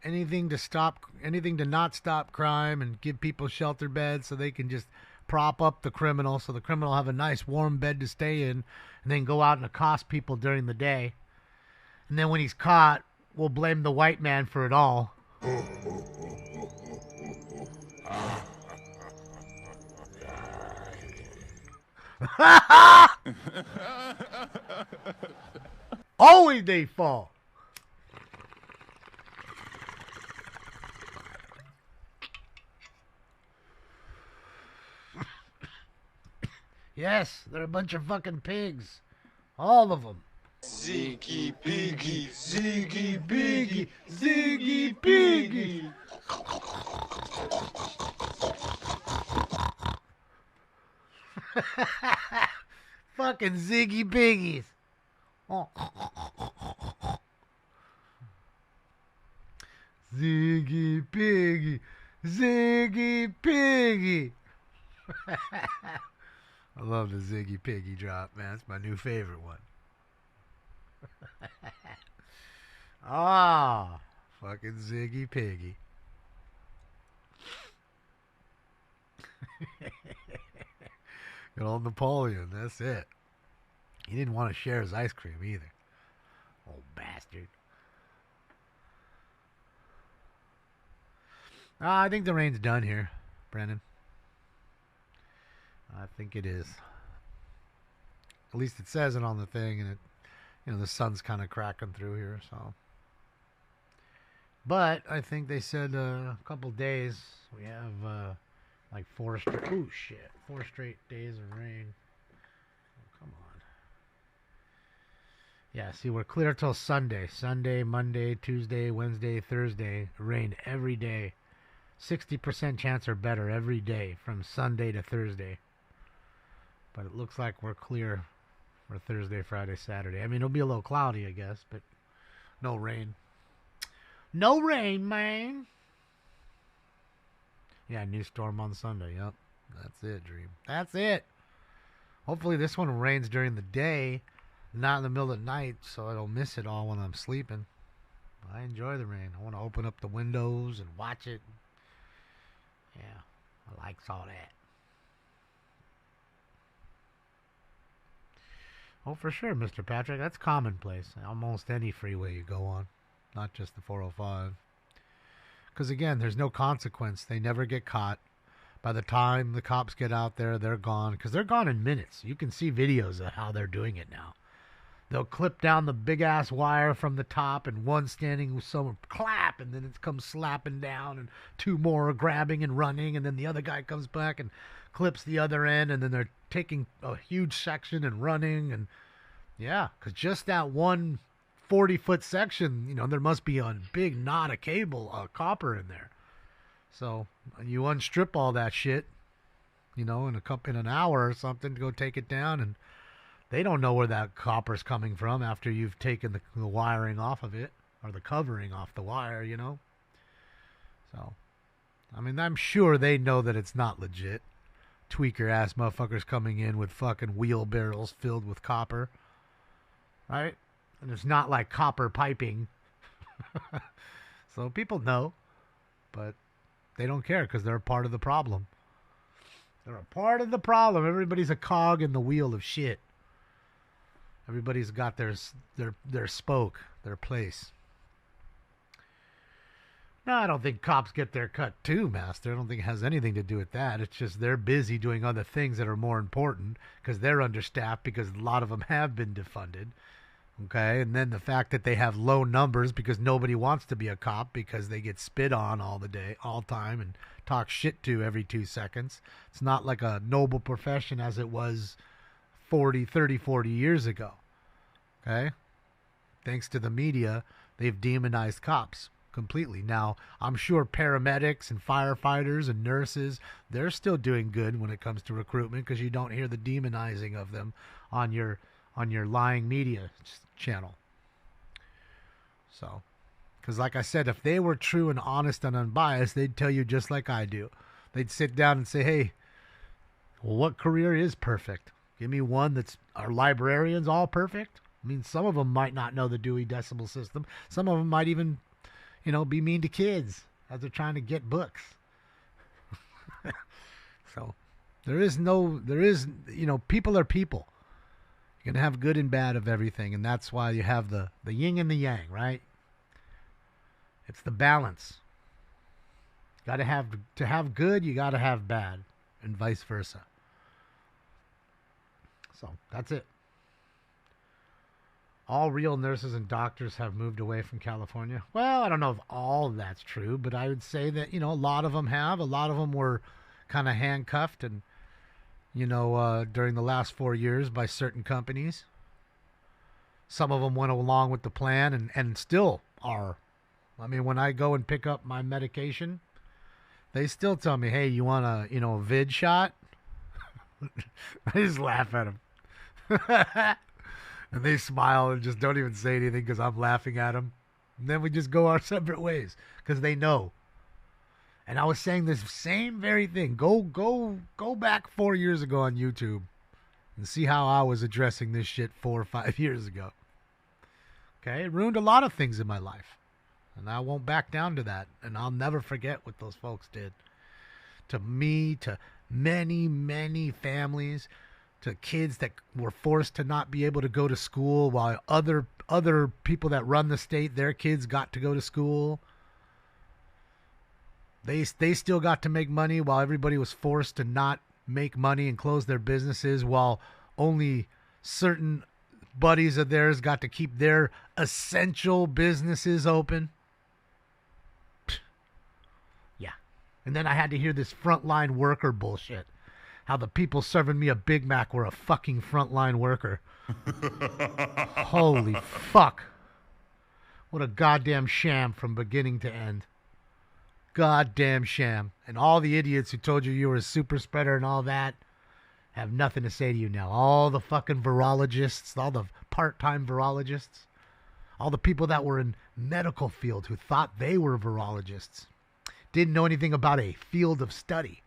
B: Anything to not stop crime and give people shelter beds so they can just prop up the criminal so the criminal will have a nice warm bed to stay in and then go out and accost people during the day. And then when he's caught, we'll blame the white man for it all. Always they fall. Yes, they're a bunch of fucking pigs. All of them.
S: Ziggy Piggy, Ziggy
B: Piggy, Ziggy Piggy. Fucking Ziggy Piggies. Oh. Ziggy Piggy, Ziggy Piggy. I love the Ziggy Piggy drop, man. It's my new favorite one. Ah, fucking Ziggy Piggy. Good old Napoleon, that's it. He didn't want to share his ice cream either. Old bastard. I think the rain's done here, Brennan. I think it is. At least it says it on the thing, and the sun's kind of cracking through here, so. But I think they said a couple days we have like 4 straight days of rain. Oh, come on. Yeah, see, we're clear till Sunday. Sunday, Monday, Tuesday, Wednesday, Thursday. Rain every day. 60% chance or better every day from Sunday to Thursday. But it looks like we're clear for Thursday, Friday, Saturday. I mean, it'll be a little cloudy, I guess, but no rain. No rain, man. Yeah, new storm on Sunday. Yep. That's it, Dream. That's it. Hopefully this one rains during the day, not in the middle of the night, so I don't miss it all when I'm sleeping. I enjoy the rain. I want to open up the windows and watch it. Yeah, I likes all that. Oh, for sure, Mr. Patrick. That's commonplace. Almost any freeway you go on, not just the 405. Because, again, there's no consequence. They never get caught. By the time the cops get out there, they're gone. Because they're gone in minutes. You can see videos of how they're doing it now. They'll clip down the big-ass wire from the top, and one standing with someone, clap, and then it comes slapping down, and 2 more are grabbing and running, and then the other guy comes back and clips the other end, and then they're taking a huge section and running, and yeah, because just that one 40-foot section, there must be a big knot of cable, copper in there. So you unstrip all that shit, in an hour or something to go take it down, and they don't know where that copper's coming from after you've taken the wiring off of it, or the covering off the wire, So, I mean, I'm sure they know that it's not legit. Tweaker-ass motherfuckers coming in with fucking wheelbarrows filled with copper. Right? And it's not like copper piping. So people know. But they don't care because they're a part of the problem. They're a part of the problem. Everybody's a cog in the wheel of shit. Everybody's got their spoke, their place. No, I don't think cops get their cut too, Master. I don't think it has anything to do with that. It's just they're busy doing other things that are more important because they're understaffed because a lot of them have been defunded. Okay, and then the fact that they have low numbers because nobody wants to be a cop because they get spit on all time, and talk shit to every 2 seconds. It's not like a noble profession as it was 40 years ago. Okay? Thanks to the media, they've demonized cops completely. Now, I'm sure paramedics and firefighters and nurses, they're still doing good when it comes to recruitment because you don't hear the demonizing of them on your lying media channel. So, because like I said, if they were true and honest and unbiased, they'd tell you just like I do. They'd sit down and say, hey, Well, what career is perfect? Give me one that's, are librarians all perfect? I mean, some of them might not know the Dewey Decimal System. Some of them might even, be mean to kids as they're trying to get books. So people are people. You're going to have good and bad of everything, and that's why you have the yin and the yang, right? It's the balance. To have good, you got to have bad, and vice versa. So that's it. All real nurses and doctors have moved away from California. Well, I don't know if all of that's true, but I would say that, a lot of them have. A lot of them were kind of handcuffed and, during the last 4 years by certain companies. Some of them went along with the plan and still are. I mean, when I go and pick up my medication, they still tell me, hey, you want a vid shot? I just laugh at them. And they smile and just don't even say anything because I'm laughing at them. And then we just go our separate ways because they know. And I was saying this same very thing. Go back 4 years ago on YouTube and see how I was addressing this shit 4 or 5 years ago. Okay? It ruined a lot of things in my life. And I won't back down to that. And I'll never forget what those folks did. To me, to many, many families, to kids that were forced to not be able to go to school while other people that run the state, their kids got to go to school. They still got to make money while everybody was forced to not make money and close their businesses, while only certain buddies of theirs got to keep their essential businesses open. Yeah. And then I had to hear this frontline worker bullshit. How the people serving me a Big Mac were a fucking frontline worker. Holy fuck. What a goddamn sham from beginning to end. Goddamn sham. And all the idiots who told you were a super spreader and all that have nothing to say to you now. All the fucking virologists, all the part-time virologists, all the people that were in medical field who thought they were virologists, didn't know anything about a field of study.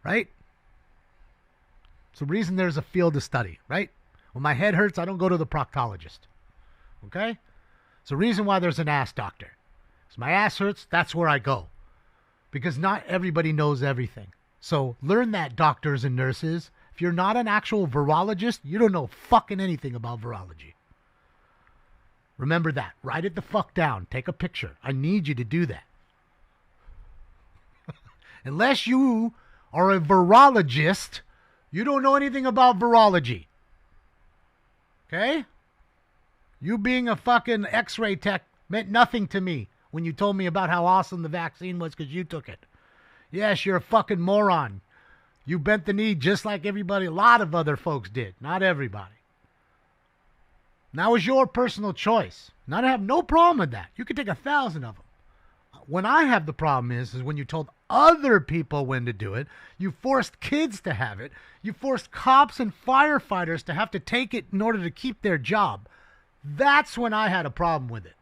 B: Right? It's the reason there's a field of study, right? When my head hurts, I don't go to the proctologist. Okay? It's the reason why there's an ass doctor. If my ass hurts, that's where I go. Because not everybody knows everything. So learn that, doctors and nurses. If you're not an actual virologist, you don't know fucking anything about virology. Remember that. Write it the fuck down. Take a picture. I need you to do that. Unless you are a virologist, you don't know anything about virology. Okay? You being a fucking x-ray tech meant nothing to me when you told me about how awesome the vaccine was because you took it. Yes, you're a fucking moron. You bent the knee just like everybody, a lot of other folks did. Not everybody. And that was your personal choice. And I have no problem with that. You could take 1,000 of them. When I have the problem is when you told other people when to do it, you forced kids to have it, you forced cops and firefighters to have to take it in order to keep their job. That's when I had a problem with it.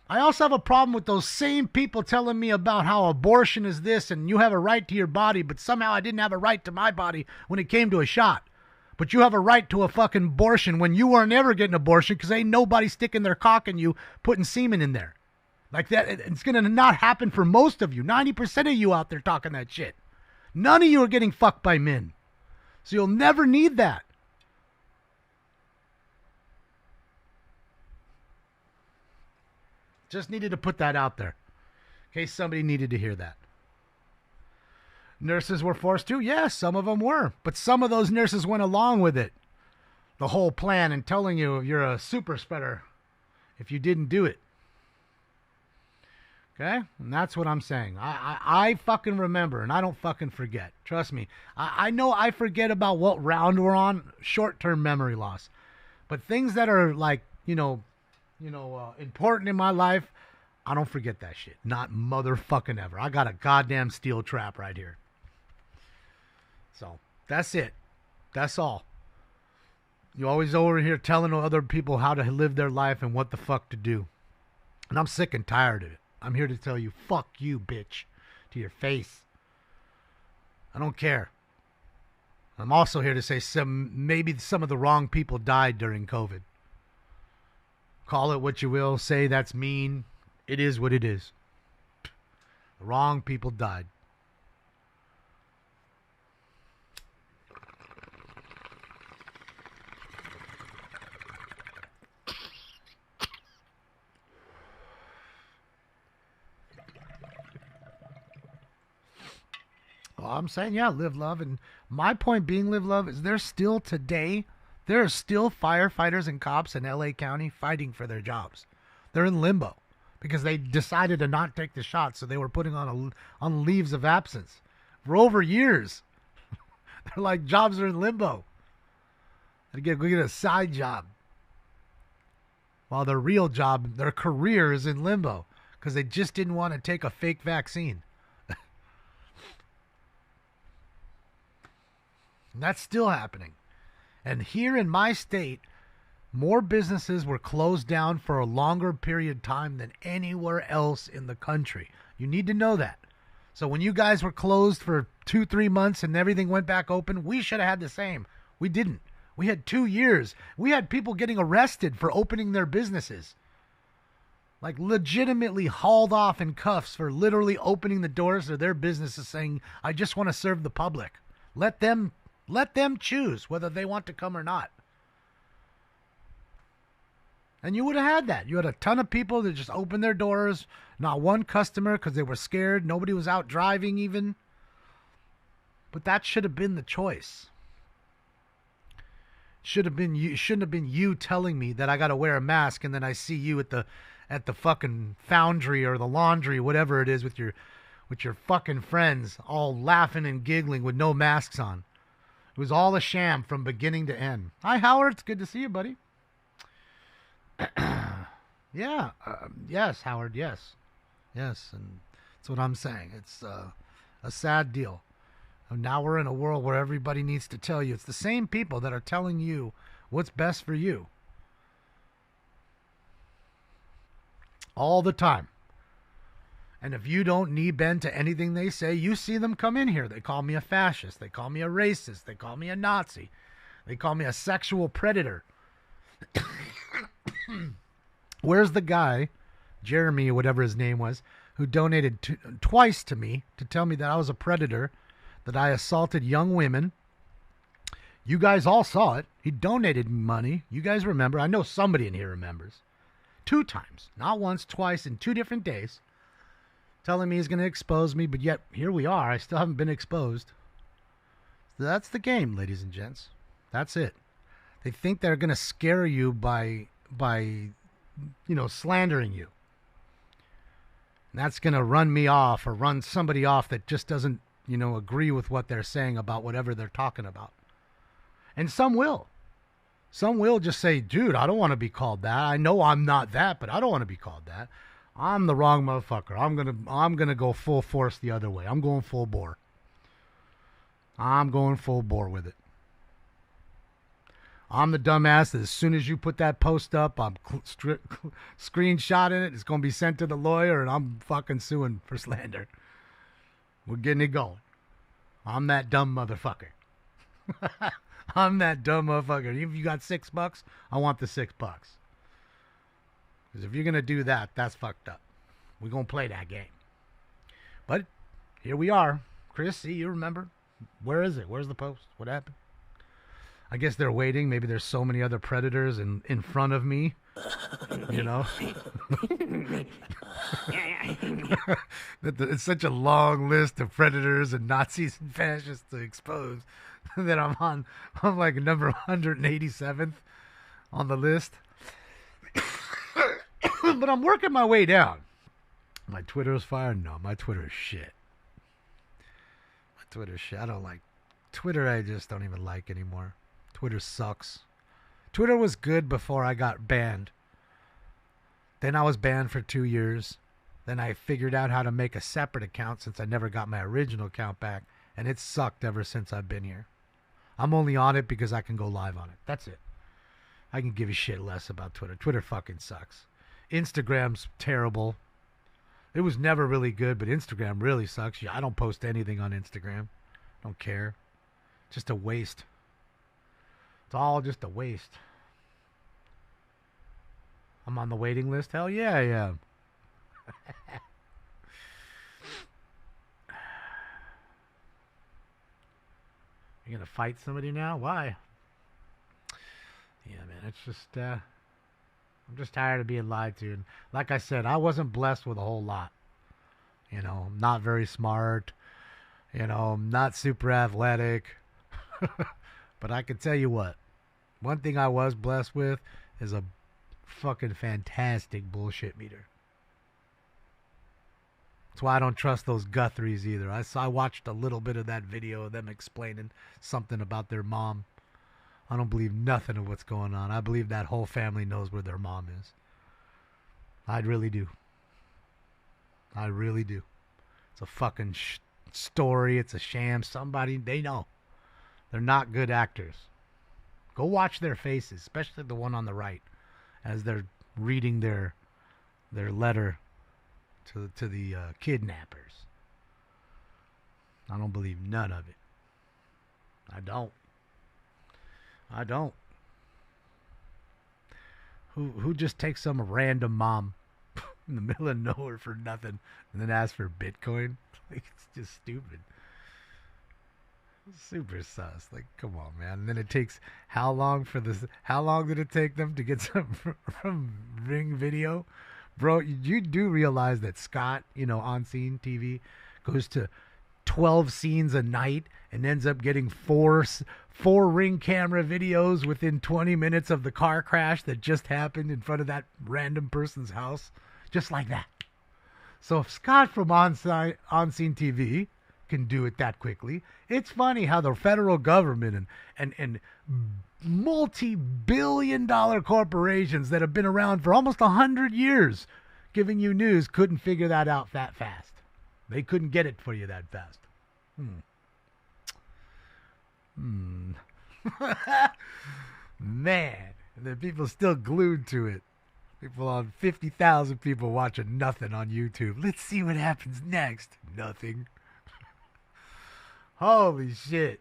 B: I also have a problem with those same people telling me about how abortion is this and you have a right to your body, but somehow I didn't have a right to my body when it came to a shot. But you have a right to a fucking abortion when you weren't ever getting an abortion because ain't nobody sticking their cock in you, putting semen in there. Like that, it's going to not happen for most of you. 90% of you out there talking that shit. None of you are getting fucked by men. So you'll never need that. Just needed to put that out there. In case somebody needed to hear that. Nurses were forced to? Yes, some of them were. But some of those nurses went along with it. The whole plan and telling you you're a super spreader if you didn't do it. Okay? And that's what I'm saying. I fucking remember, and I don't fucking forget. Trust me. I know I forget about what round we're on, short-term memory loss. But things that are like, important in my life, I don't forget that shit. Not motherfucking ever. I got a goddamn steel trap right here. So, that's it. That's all. You always over here telling other people how to live their life and what the fuck to do. And I'm sick and tired of it. I'm here to tell you, fuck you, bitch, to your face. I don't care. I'm also here to say maybe some of the wrong people died during COVID. Call it what you will. Say that's mean. It is what it is. The wrong people died. Well, I'm saying, yeah, live, love. And my point being, live, love, is there are still firefighters and cops in L.A. County fighting for their jobs. They're in limbo because they decided to not take the shot, so they were putting on leaves of absence for over years. They're like, jobs are in limbo. They go get a side job. While their real job, their career is in limbo because they just didn't want to take a fake vaccine. And that's still happening. And here in my state, more businesses were closed down for a longer period of time than anywhere else in the country. You need to know that. So when you guys were closed for 2-3 months and everything went back open, we should have had the same. We didn't. We had 2 years. We had people getting arrested for opening their businesses. Like legitimately hauled off in cuffs for literally opening the doors of their businesses saying, I just want to serve the public. Let them choose whether they want to come or not. And you would have had that. You had a ton of people that just opened their doors, not one customer because they were scared. Nobody was out driving even. But that should have been the choice. Shouldn't have been you telling me that I got to wear a mask and then I see you at the fucking foundry or the laundry, whatever it is, with your fucking friends all laughing and giggling with no masks on. It was all a sham from beginning to end. Hi, Howard. It's good to see you, buddy. Yeah. Yes, Howard. Yes. Yes. And that's what I'm saying. It's a sad deal. And now we're in a world where everybody needs to tell you. It's the same people that are telling you what's best for you. All the time. And if you don't knee bend to anything they say, you see them come in here. They call me a fascist. They call me a racist. They call me a Nazi. They call me a sexual predator. Where's the guy, Jeremy or whatever his name was, who donated twice to me to tell me that I was a predator, that I assaulted young women? You guys all saw it. He donated me money. You guys remember. I know somebody in here remembers. 2 times. Not once, twice in 2 different days. Telling me he's going to expose me, but yet here we are. I still haven't been exposed. So that's the game, ladies and gents. That's it. They think they're going to scare you by slandering you. And that's going to run me off or run somebody off that just doesn't, agree with what they're saying about whatever they're talking about. And some will. Some will just say, dude, I don't want to be called that. I know I'm not that, but I don't want to be called that. I'm the wrong motherfucker. I'm gonna go full force the other way. I'm going full bore. I'm going full bore with it. I'm the dumbass that as soon as you put that post up, I'm screenshotting it. It's gonna be sent to the lawyer, and I'm fucking suing for slander. We're getting it going. I'm that dumb motherfucker. I'm that dumb motherfucker. If you got $6, I want the $6. Because if you're going to do that, that's fucked up. We're going to play that game. But here we are. Chris, see, you remember? Where is it? Where's the post? What happened? I guess they're waiting. Maybe there's so many other predators in front of me. It's such a long list of predators and Nazis and fascists to expose that I'm like number 187th on the list. But I'm working my way down. My Twitter is fire? No, my Twitter is shit. My Twitter is shit. I don't like Twitter. I just don't even like anymore. Twitter sucks. Twitter was good before I got banned. Then I was banned for 2 years. Then I figured out how to make a separate account since I never got my original account back. And it's sucked ever since I've been here. I'm only on it because I can go live on it. That's it. I can give a shit less about Twitter. Twitter fucking sucks. Instagram's terrible. It was never really good, but Instagram really sucks. I don't post anything on Instagram. Don't care. Just a waste. It's all just a waste. I'm on the waiting list? Hell yeah, I am. You're going to fight somebody now? Why? Yeah, man, it's just, I'm just tired of being lied to. And like I said, I wasn't blessed with a whole lot. You know, I'm not very smart. You know, I'm not super athletic. But I can tell you what. One thing I was blessed with is a fucking fantastic bullshit meter. That's why I don't trust those Guthries either. I watched a little bit of that video of them explaining something about their mom. I don't believe nothing of what's going on. I believe that whole family knows where their mom is. I really do. I really do. It's a fucking story. It's a sham. Somebody, they know. They're not good actors. Go watch their faces, especially the one on the right, as they're reading their letter to the kidnappers. I don't believe none of it. I don't. Who just takes some random mom in the middle of nowhere for nothing and then asks for Bitcoin? Like, it's just stupid. Super sus. Like, come on, man. And then it takes how long did it take them to get some from Ring Video? Bro, you do realize that Scott, on scene TV goes to 12 scenes a night and ends up getting four Ring camera videos within 20 minutes of the car crash that just happened in front of that random person's house, just like that. So if Scott from on scene TV can do it that quickly, it's funny how the federal government and multi-billion-dollar corporations that have been around for almost 100 years giving you news couldn't figure that out that fast. They couldn't get it for you that fast. Man, and then people still glued to it. People on 50,000 people watching nothing on YouTube. Let's see what happens next. Nothing. Holy shit.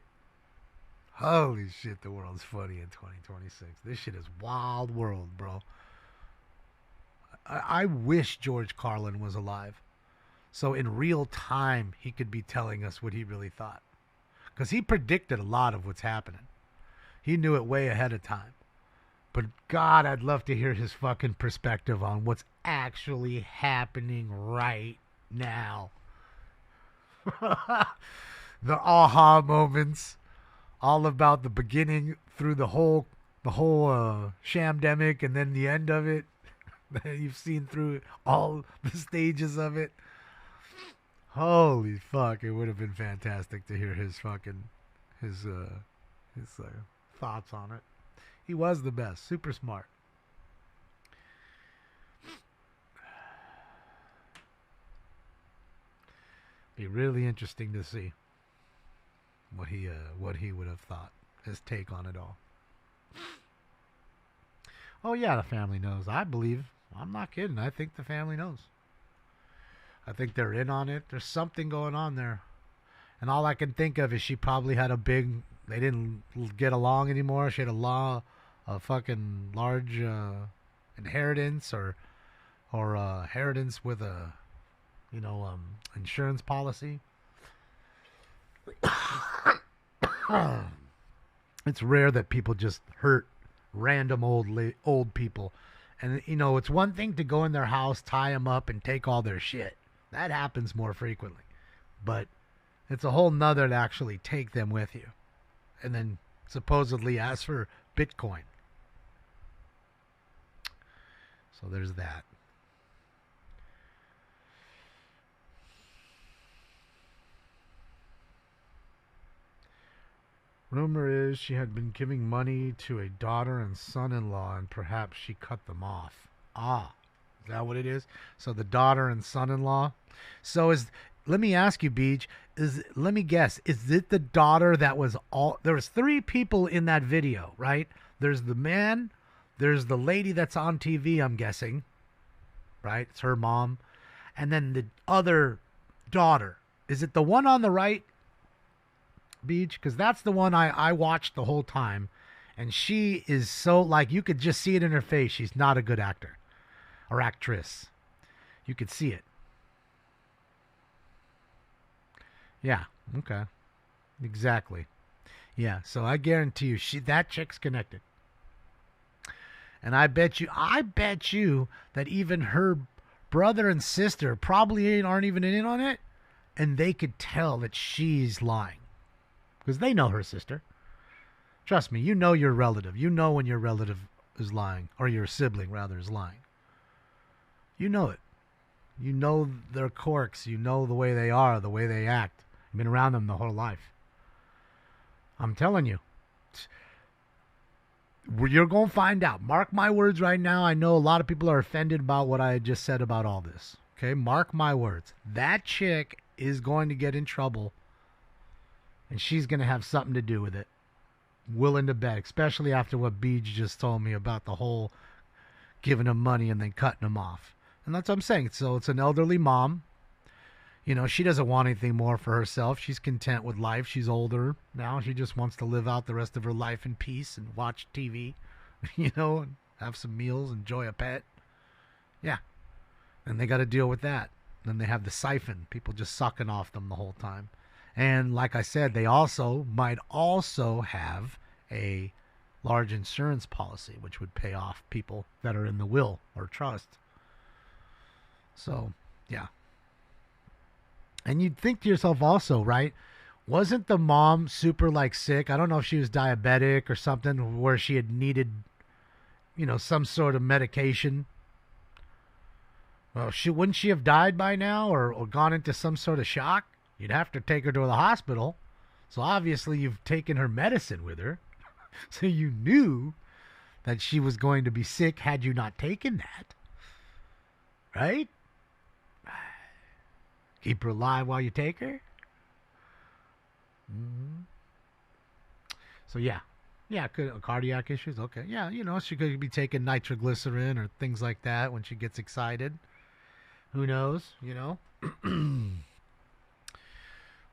B: Holy shit, the world's funny in 2026. This shit is wild world, bro. I wish George Carlin was alive. So in real time, he could be telling us what he really thought. Because he predicted a lot of what's happening. He knew it way ahead of time. But God, I'd love to hear his fucking perspective on what's actually happening right now. The aha moments. All about the beginning through the whole shamdemic and then the end of it. You've seen through all the stages of it. Holy fuck, it would have been fantastic to hear his thoughts on it. He was the best, super smart. Be really interesting to see what he would have thought, his take on it all. Oh yeah, the family knows. I believe. I'm not kidding. I think the family knows. I think they're in on it. There's something going on there. And all I can think of is she probably had they didn't get along anymore. She had a fucking large inheritance or inheritance with a, insurance policy. It's rare that people just hurt random old people. And, it's one thing to go in their house, tie them up, and take all their shit. That happens more frequently. But it's a whole nother to actually take them with you. And then supposedly ask for Bitcoin. So there's that. Rumor is she had been giving money to a daughter and son-in-law, and perhaps she cut them off. Ah, is that what it is? So the daughter and son-in-law. So let me ask you, Beach. Let me guess. Is it the daughter that was there was 3 people in that video, right? There's the man, there's the lady that's on TV, I'm guessing, right? It's her mom, and then the other daughter. Is it the one on the right? Beach? Because that's the one I watched the whole time. And she is so, like, you could just see it in her face. She's not a good actor or actress. You could see it. Yeah, okay. Exactly. Yeah, so I guarantee you, that chick's connected. And I bet you that even her brother and sister probably aren't even in on it, and they could tell that she's lying. Because they know her sister. Trust me, you know your relative. You know when your relative is lying, or your sibling, rather, is lying. You know it. You know their quirks. You know the way they are, the way they act. You've been around them the whole life. I'm telling you. You're going to find out. Mark my words right now. I know a lot of people are offended about what I just said about all this. Okay? Mark my words. That chick is going to get in trouble, and she's going to have something to do with it. Willing to bet, especially after what Beej just told me about the whole giving him money and then cutting him off. And that's what I'm saying. So it's an elderly mom. You know, she doesn't want anything more for herself. She's content with life. She's older now. She just wants to live out the rest of her life in peace and watch TV, you know, and have some meals, enjoy a pet. Yeah. And they got to deal with that. Then they have the siphon, people just sucking off them the whole time. And like I said, they might also have a large insurance policy, which would pay off people that are in the will or trust. So, yeah. And you'd think to yourself also, right? Wasn't the mom super sick? I don't know if she was diabetic or something where she had needed, some sort of medication. Well, wouldn't she have died by now or gone into some sort of shock? You'd have to take her to the hospital. So obviously you've taken her medicine with her. So you knew that she was going to be sick had you not taken that. Right? Keep her alive while you take her? Mm-hmm. So yeah. Yeah, cardiac issues. Okay. Yeah, she could be taking nitroglycerin or things like that when she gets excited. Who knows,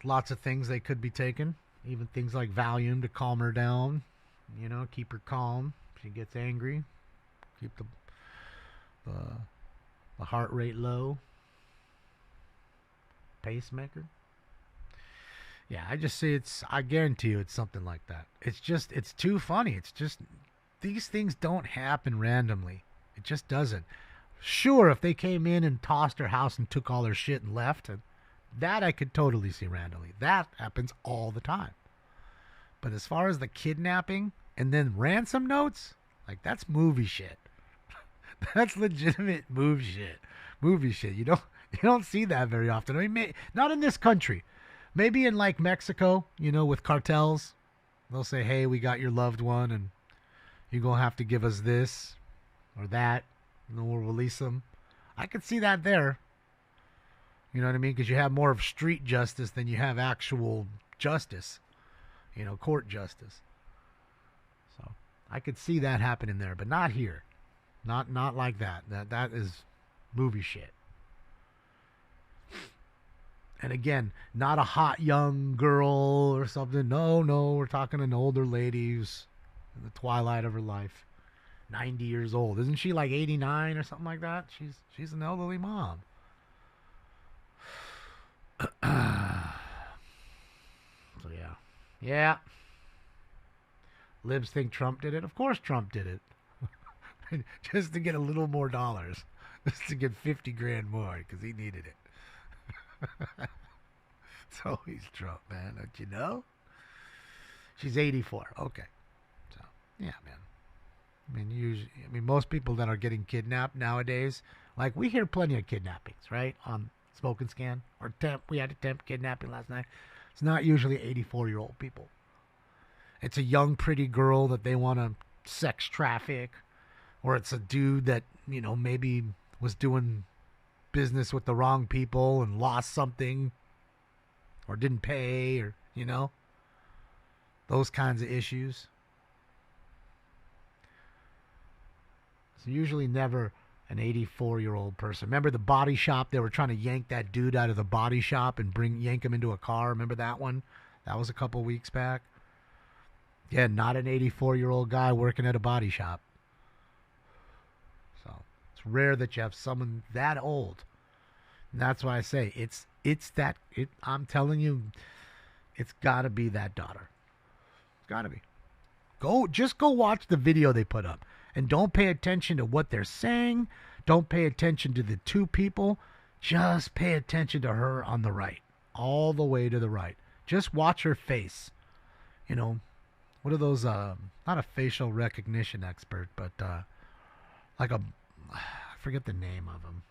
B: Lots of things they could be taking. Even things like Valium to calm her down. Keep her calm. She gets angry. Keep the heart rate low. Pacemaker. Yeah, I just say I guarantee you it's something like that. It's too funny. It's just, these things don't happen randomly. It just doesn't. Sure, if they came in and tossed her house and took all her shit and left, that I could totally see randomly. That happens all the time. But as far as the kidnapping and then ransom notes, that's movie shit. That's legitimate movie shit. You don't see that very often. I mean, not in this country. Maybe in Mexico, with cartels, they'll say, "Hey, we got your loved one, and you're gonna have to give us this or that, and then we'll release them." I could see that there. You know what I mean? Because you have more of street justice than you have actual justice. Court justice. So I could see that happening there, but not here. Not like that. That is movie shit. And again, not a hot young girl or something. No, we're talking an older lady who's in the twilight of her life. 90 years old. Isn't she 89 or something like that? She's an elderly mom. So yeah. Yeah. Libs think Trump did it. Of course Trump did it. Just to get a little more dollars. Just to get 50 grand more because he needed it. It's always Trump, man. Don't you know? She's 84. Okay. So, yeah, man. I mean, most people that are getting kidnapped nowadays, we hear plenty of kidnappings, right? On Smoke and Scan or Temp. We had a Temp kidnapping last night. It's not usually 84-year-old people. It's a young, pretty girl that they want to sex traffic, or it's a dude that, maybe was doing business with the wrong people and lost something or didn't pay or, those kinds of issues. It's usually never an 84-year-old person. Remember the body shop? They were trying to yank that dude out of the body shop and yank him into a car. Remember that one? That was a couple weeks back. Yeah, not an 84-year-old guy working at a body shop. So it's rare that you have someone that old. And that's why I say I'm telling you, it's got to be that daughter. It's got to be. Just go watch the video they put up. And don't pay attention to what they're saying. Don't pay attention to the two people. Just pay attention to her on the right. All the way to the right. Just watch her face. You know, what are those, not a facial recognition expert, but like I forget the name of them.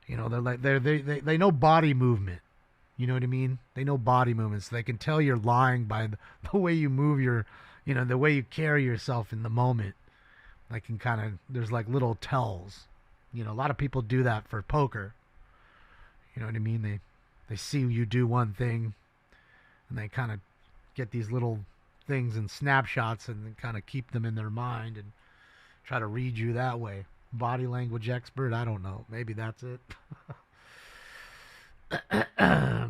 B: You know, they know body movement. You know what I mean? They know body movements. They can tell you're lying by the way you move the way you carry yourself in the moment. They can there's like little tells. You know, a lot of people do that for poker. You know what I mean? They see you do one thing, and they kind of get these little things and snapshots and kind of keep them in their mind and try to read you that way. Body language expert, I don't know. Maybe that's it.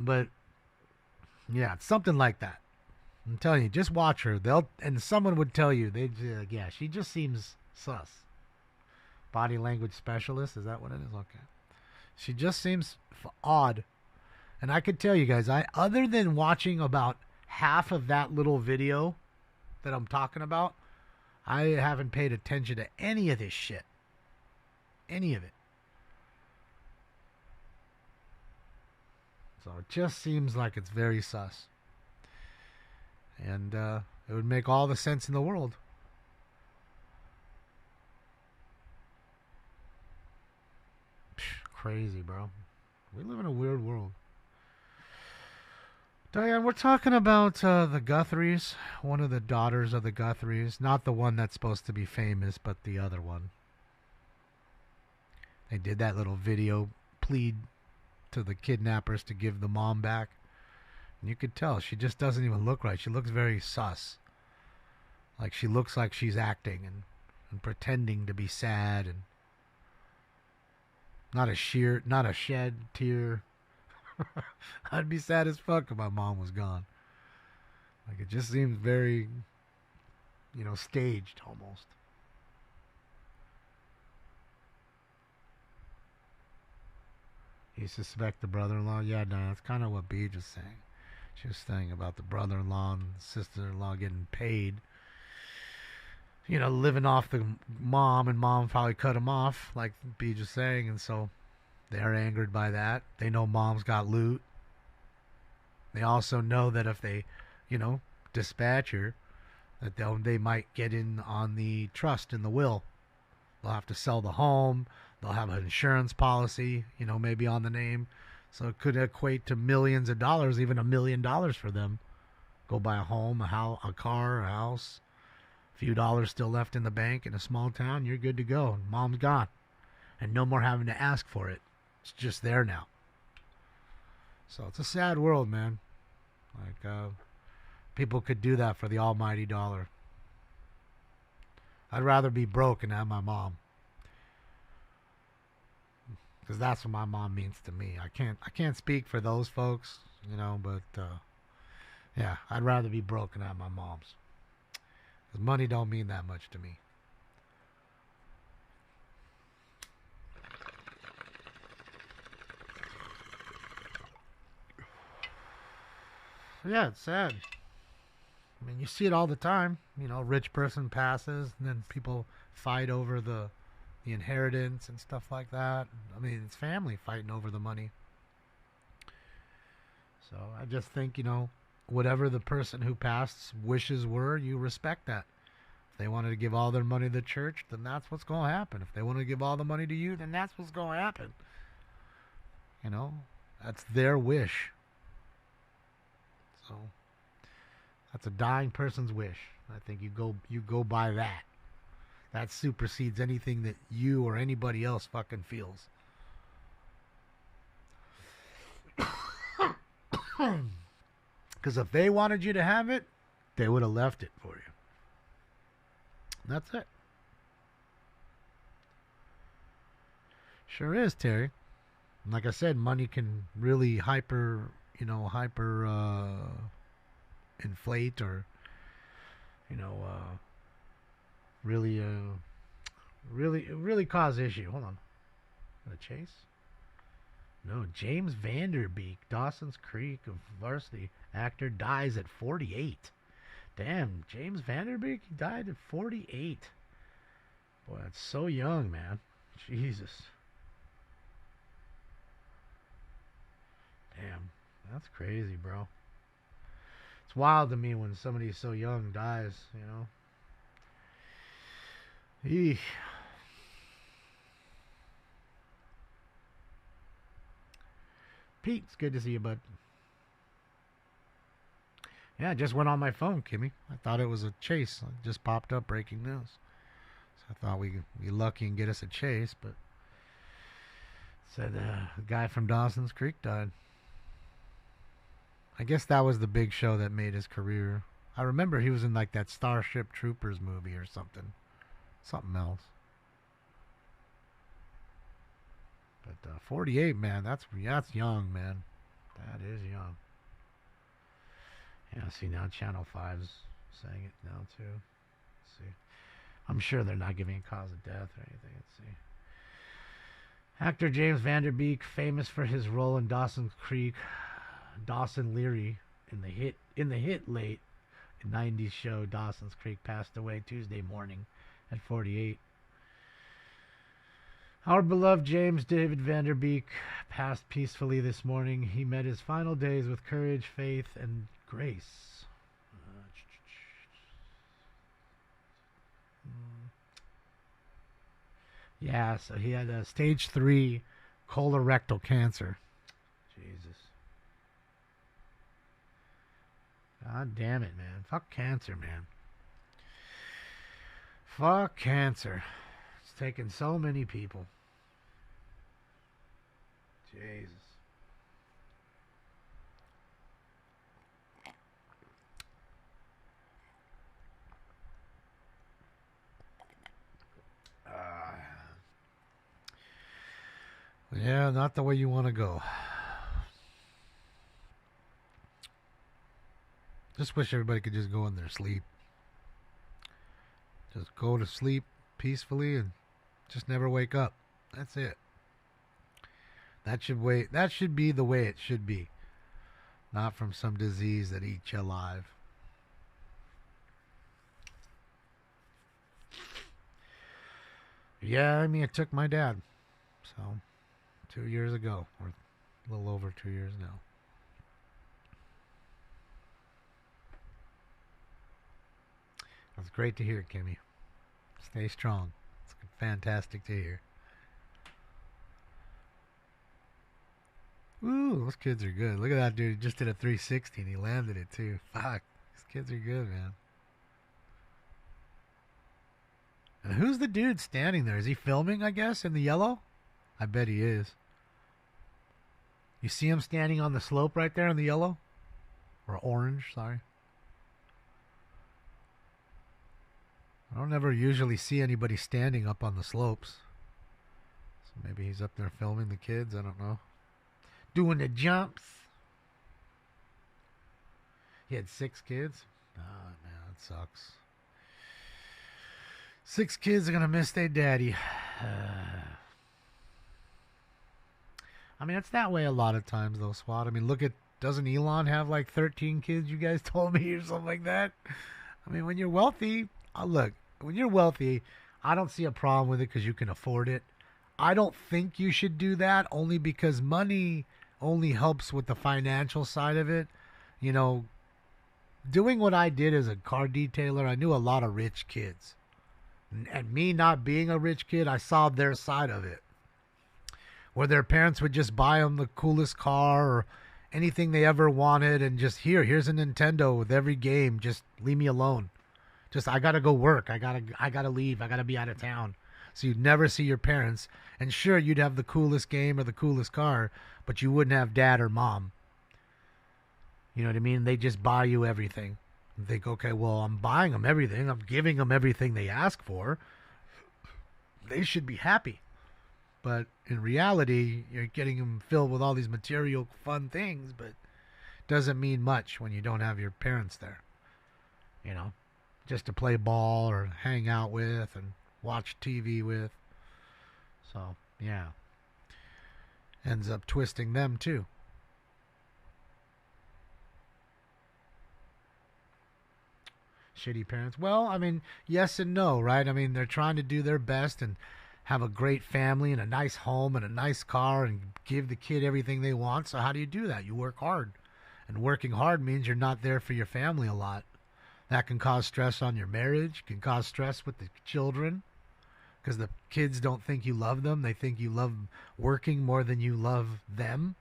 B: But yeah, it's something like that. I'm telling you, just watch her. And someone would tell you, yeah, she just seems sus. Body language specialist, is that what it is? Okay. She just seems odd. And I could tell you guys, other than watching about half of that little video that I'm talking about, I haven't paid attention to any of this shit. Any of it. So it just seems like it's very sus. And it would make all the sense in the world. Crazy, bro. We live in a weird world. Diane, we're talking about the Guthries, one of the daughters of the Guthries. Not the one that's supposed to be famous, but the other one. They did that little video plead to the kidnappers to give the mom back. And you could tell she just doesn't even look right. She looks very sus. Like she looks like she's acting and pretending to be sad and not a shed tear. I'd be sad as fuck if my mom was gone. Like it just seems very, staged almost. You suspect the brother-in-law? Yeah, no, that's kind of what Beej was saying. She was saying about the brother-in-law and sister-in-law getting paid. Living off the mom, and mom probably cut him off, like Beej was saying, and so they're angered by that. They know mom's got loot. They also know that if they, dispatch her, that they might get in on the trust in the will. They'll have to sell the home. They'll have an insurance policy, maybe on the name. So it could equate to millions of dollars, even $1 million for them. Go buy a home, a car, a house. A few dollars still left in the bank in a small town, you're good to go. Mom's gone. And no more having to ask for it. It's just there now. So it's a sad world, man. Like, people could do that for the almighty dollar. I'd rather be broke and have my mom. Because that's what my mom means to me. I can't speak for those folks, but yeah, I'd rather be broke and have my mom's. Because money don't mean that much to me. Yeah, it's sad. I mean, you see it all the time. Rich person passes, and then people fight over the inheritance and stuff like that. I mean, it's family fighting over the money. So I just think, whatever the person who passed wishes were, you respect that. If they wanted to give all their money to the church, then that's what's going to happen. If they want to give all the money to you, then that's what's going to happen. That's their wish. So that's a dying person's wish. I think you go by that. That supersedes anything that you or anybody else fucking feels. Because if they wanted you to have it, they would have left it for you. That's it. Sure is, Terry. And like I said, money can really hyper, hyper inflate or really cause issue. Hold on. The chase? No, James Vanderbeek, Dawson's Creek of Varsity actor, dies at 48. Damn, James Vanderbeek, he died at 48. Boy, that's so young, man. Jesus. Damn, that's crazy, bro. It's wild to me when somebody so young dies, Eesh. Pete, it's good to see you, bud. Yeah, it just went on my phone, Kimmy. I thought it was a chase. It just popped up, breaking news. So I thought we'd be lucky and get us a chase, but said the guy from Dawson's Creek died. I guess that was the big show that made his career. I remember he was in like that Starship Troopers movie or something. Something else. But 48, man, that's young, man. That is young. Yeah, see now Channel 5's saying it now too. Let's see. I'm sure they're not giving a cause of death or anything. Let's see. Actor James Vanderbeek, famous for his role in Dawson's Creek, Dawson Leary in the hit late 90s show Dawson's Creek, passed away Tuesday morning at 48. Our beloved James David Vanderbeek passed peacefully this morning. He met his final days with courage, faith, and grace. Yeah, so he had stage 3 colorectal cancer. Jesus. God damn it, man. Fuck cancer, man. Fuck cancer. It's taken so many people. Jesus. Yeah, not the way you want to go. Just wish everybody could just go in their sleep. Just go to sleep peacefully and just never wake up. That's it. That should be the way it should be. Not from some disease that eats you alive. Yeah, I mean, it took my dad. So, 2 years ago, or a little over 2 years now. That's great to hear, Kimmy. Stay strong. It's fantastic to hear. Ooh, those kids are good. Look at that dude. He just did a 360 and he landed it too. Fuck. These kids are good, man. And who's the dude standing there? Is he filming, I guess, in the yellow? I bet he is. You see him standing on the slope right there in the yellow? Or orange, sorry. I don't ever usually see anybody standing up on the slopes. So maybe he's up there filming the kids, I don't know. Doing the jumps. He had 6 kids? Oh, man, that sucks. 6 kids are going to miss their daddy. I mean, it's that way a lot of times, though, Swat. I mean, look at, doesn't Elon have like 13 kids, you guys told me, or something like that? I mean, when you're wealthy, look, when you're wealthy, I don't see a problem with it because you can afford it. I don't think you should do that only because money only helps with the financial side of it. You know, doing what I did as a car detailer, I knew a lot of rich kids. And me not being a rich kid, I saw their side of it. Where their parents would just buy them the coolest car or anything they ever wanted and just, here's a Nintendo with every game, just leave me alone. Just, I gotta go work, I gotta leave, I gotta be out of town. So you'd never see your parents, and sure, you'd have the coolest game or the coolest car, but you wouldn't have dad or mom. You know what I mean? They just buy you everything. And think, okay, well, I'm buying them everything, I'm giving them everything they ask for. They should be happy. But in reality, you're getting them filled with all these material fun things, but doesn't mean much when you don't have your parents there. You know, just to play ball or hang out with and watch TV with. So, yeah. Ends up twisting them too. Shitty parents. Well, I mean, yes and no, right? I mean, they're trying to do their best and have a great family and a nice home and a nice car and give the kid everything they want. So how do you do that? You work hard. And working hard means you're not there for your family a lot. That can cause stress on your marriage, can cause stress with the children, because the kids don't think you love them. They think you love working more than you love them.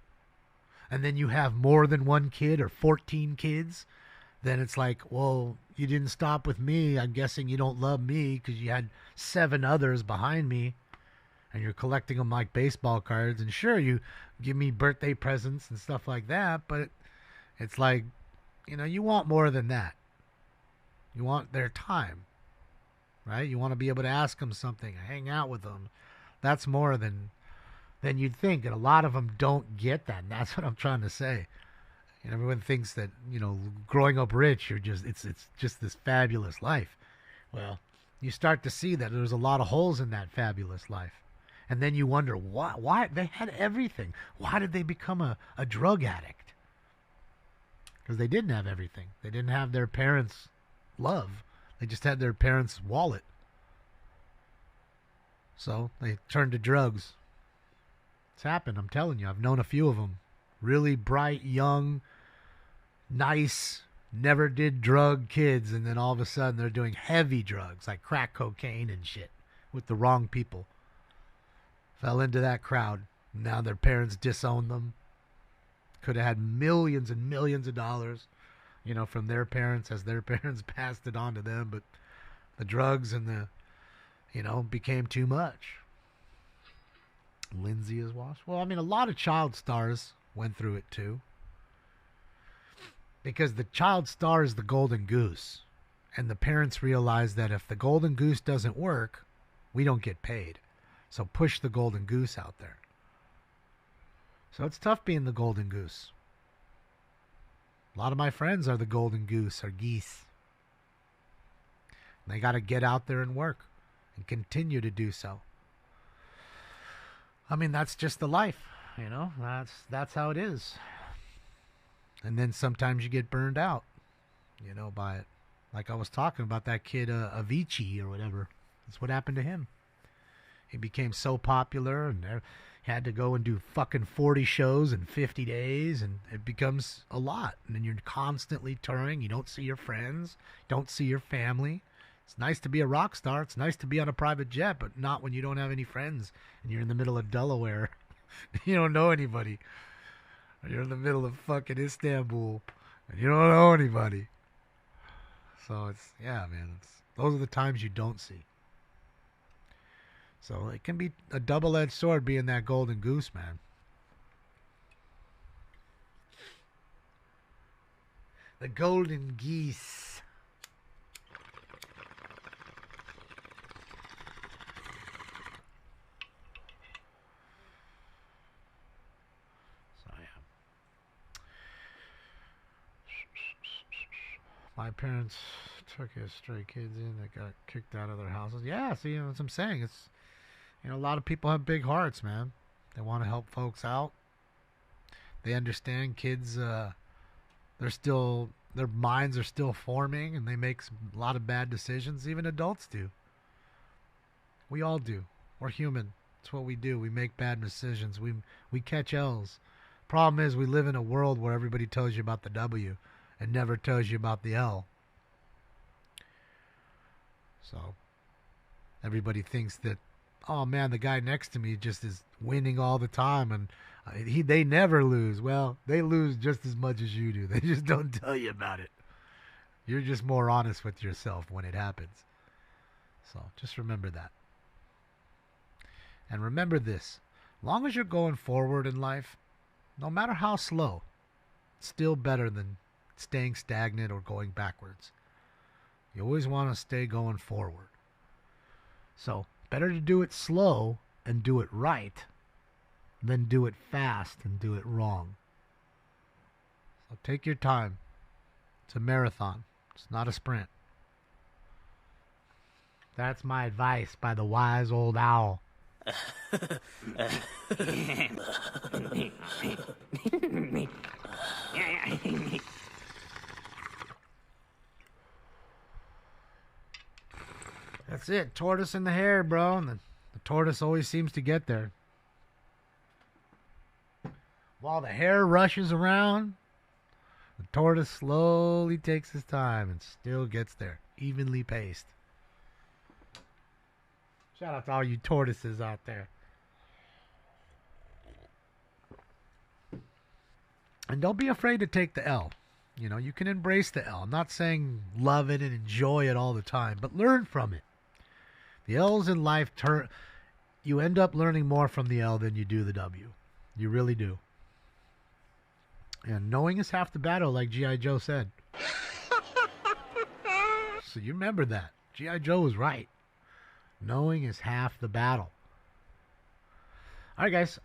B: And then you have more than one kid or 14 kids. Then it's like, well, you didn't stop with me. I'm guessing you don't love me because you had 7 others behind me. And you're collecting them like baseball cards. And sure, you give me birthday presents and stuff like that. But it's like, you know, you want more than that. You want their time, right? You want to be able to ask them something, hang out with them. That's more than you'd think. And a lot of them don't get that. And that's what I'm trying to say. And everyone thinks that, you know, growing up rich, it's just this fabulous life. Well, you start to see that there's a lot of holes in that fabulous life. And then you wonder, why they had everything. Why did they become a drug addict? Because they didn't have everything. They didn't have their parents' love. They just had their parents' wallet. So they turned to drugs. It's happened, I'm telling you. I've known a few of them. Really bright, young, nice, never did drug kids, and then all of a sudden they're doing heavy drugs like crack cocaine and shit with the wrong people. Fell into that crowd. Now their parents disowned them. Could have had millions and millions of dollars, you know, from their parents as their parents passed it on to them, but the drugs and the, you know, became too much. Lindsay is washed. Well, I mean, a lot of child stars went through it too. Because the child star is the golden goose. And the parents realize that if the golden goose doesn't work, we don't get paid. So push the golden goose out there. So it's tough being the golden goose. A lot of my friends are the golden goose or geese. And they got to get out there and work and continue to do so. I mean, that's just the life, you know. That's how it is. And then sometimes you get burned out, you know, by it. Like I was talking about that kid Avicii or whatever. That's what happened to him. He became so popular and had to go and do fucking 40 shows in 50 days, and it becomes a lot. And then you're constantly touring. You don't see your friends, don't see your family. It's nice to be a rock star. It's nice to be on a private jet, but not when you don't have any friends and you're in the middle of Delaware. You don't know anybody. Or you're in the middle of fucking Istanbul and you don't know anybody. So it's, yeah, man, those are the times you don't see. So it can be a double-edged sword being that golden goose, man. The golden geese. So, yeah. My parents took his stray kids in that got kicked out of their houses. Yeah, see, you know what I'm saying? It's, you know, a lot of people have big hearts, man. They want to help folks out. They understand kids, their minds are still forming, and they make a lot of bad decisions. Even adults do. We all do. We're human. It's what we do. We make bad decisions. We catch L's. Problem is, we live in a world where everybody tells you about the W and never tells you about the L. So everybody thinks that, oh man, the guy next to me just is winning all the time, and they never lose. Well, they lose just as much as you do. They just don't tell you about it. You're just more honest with yourself when it happens. So just remember that. And remember this. As long as you're going forward in life, no matter how slow, it's still better than staying stagnant or going backwards. You always want to stay going forward. So better to do it slow and do it right than do it fast and do it wrong. So take your time. It's a marathon. It's not a sprint. That's my advice by the wise old owl. That's it. Tortoise in the hare, bro. And the tortoise always seems to get there. While the hare rushes around, the tortoise slowly takes his time and still gets there. Evenly paced. Shout out to all you tortoises out there. And don't be afraid to take the L. You know, you can embrace the L. I'm not saying love it and enjoy it all the time, but learn from it. The L's in life, you end up learning more from the L than you do the W. You really do. And knowing is half the battle, like G.I. Joe said. So you remember that. G.I. Joe was right. Knowing is half the battle. All right, guys.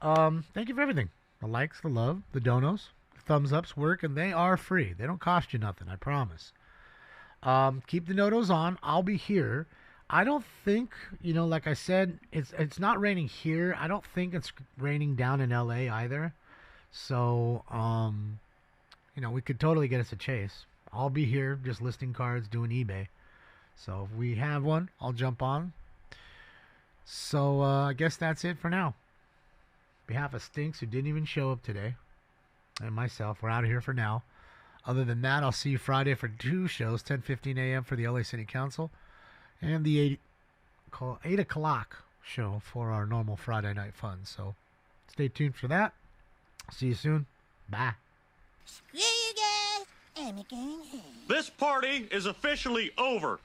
B: Thank you for everything. The likes, the love, the donos, the thumbs ups work, and they are free. They don't cost you nothing, I promise. Keep the notos on. I'll be here. I don't think, like I said, it's not raining here. I don't think it's raining down in L.A. either. So, we could totally get us a chase. I'll be here just listing cards, doing eBay. So if we have one, I'll jump on. So I guess that's it for now. On behalf of Stinks, who didn't even show up today, and myself, we're out of here for now. Other than that, I'll see you Friday for 2 shows, 10:15 a.m. for the LA City Council, and the 8 o'clock show for our normal Friday night fun. So stay tuned for that. See you soon. Bye.
T: Screw you guys. I'm going home.
U: This party is officially over.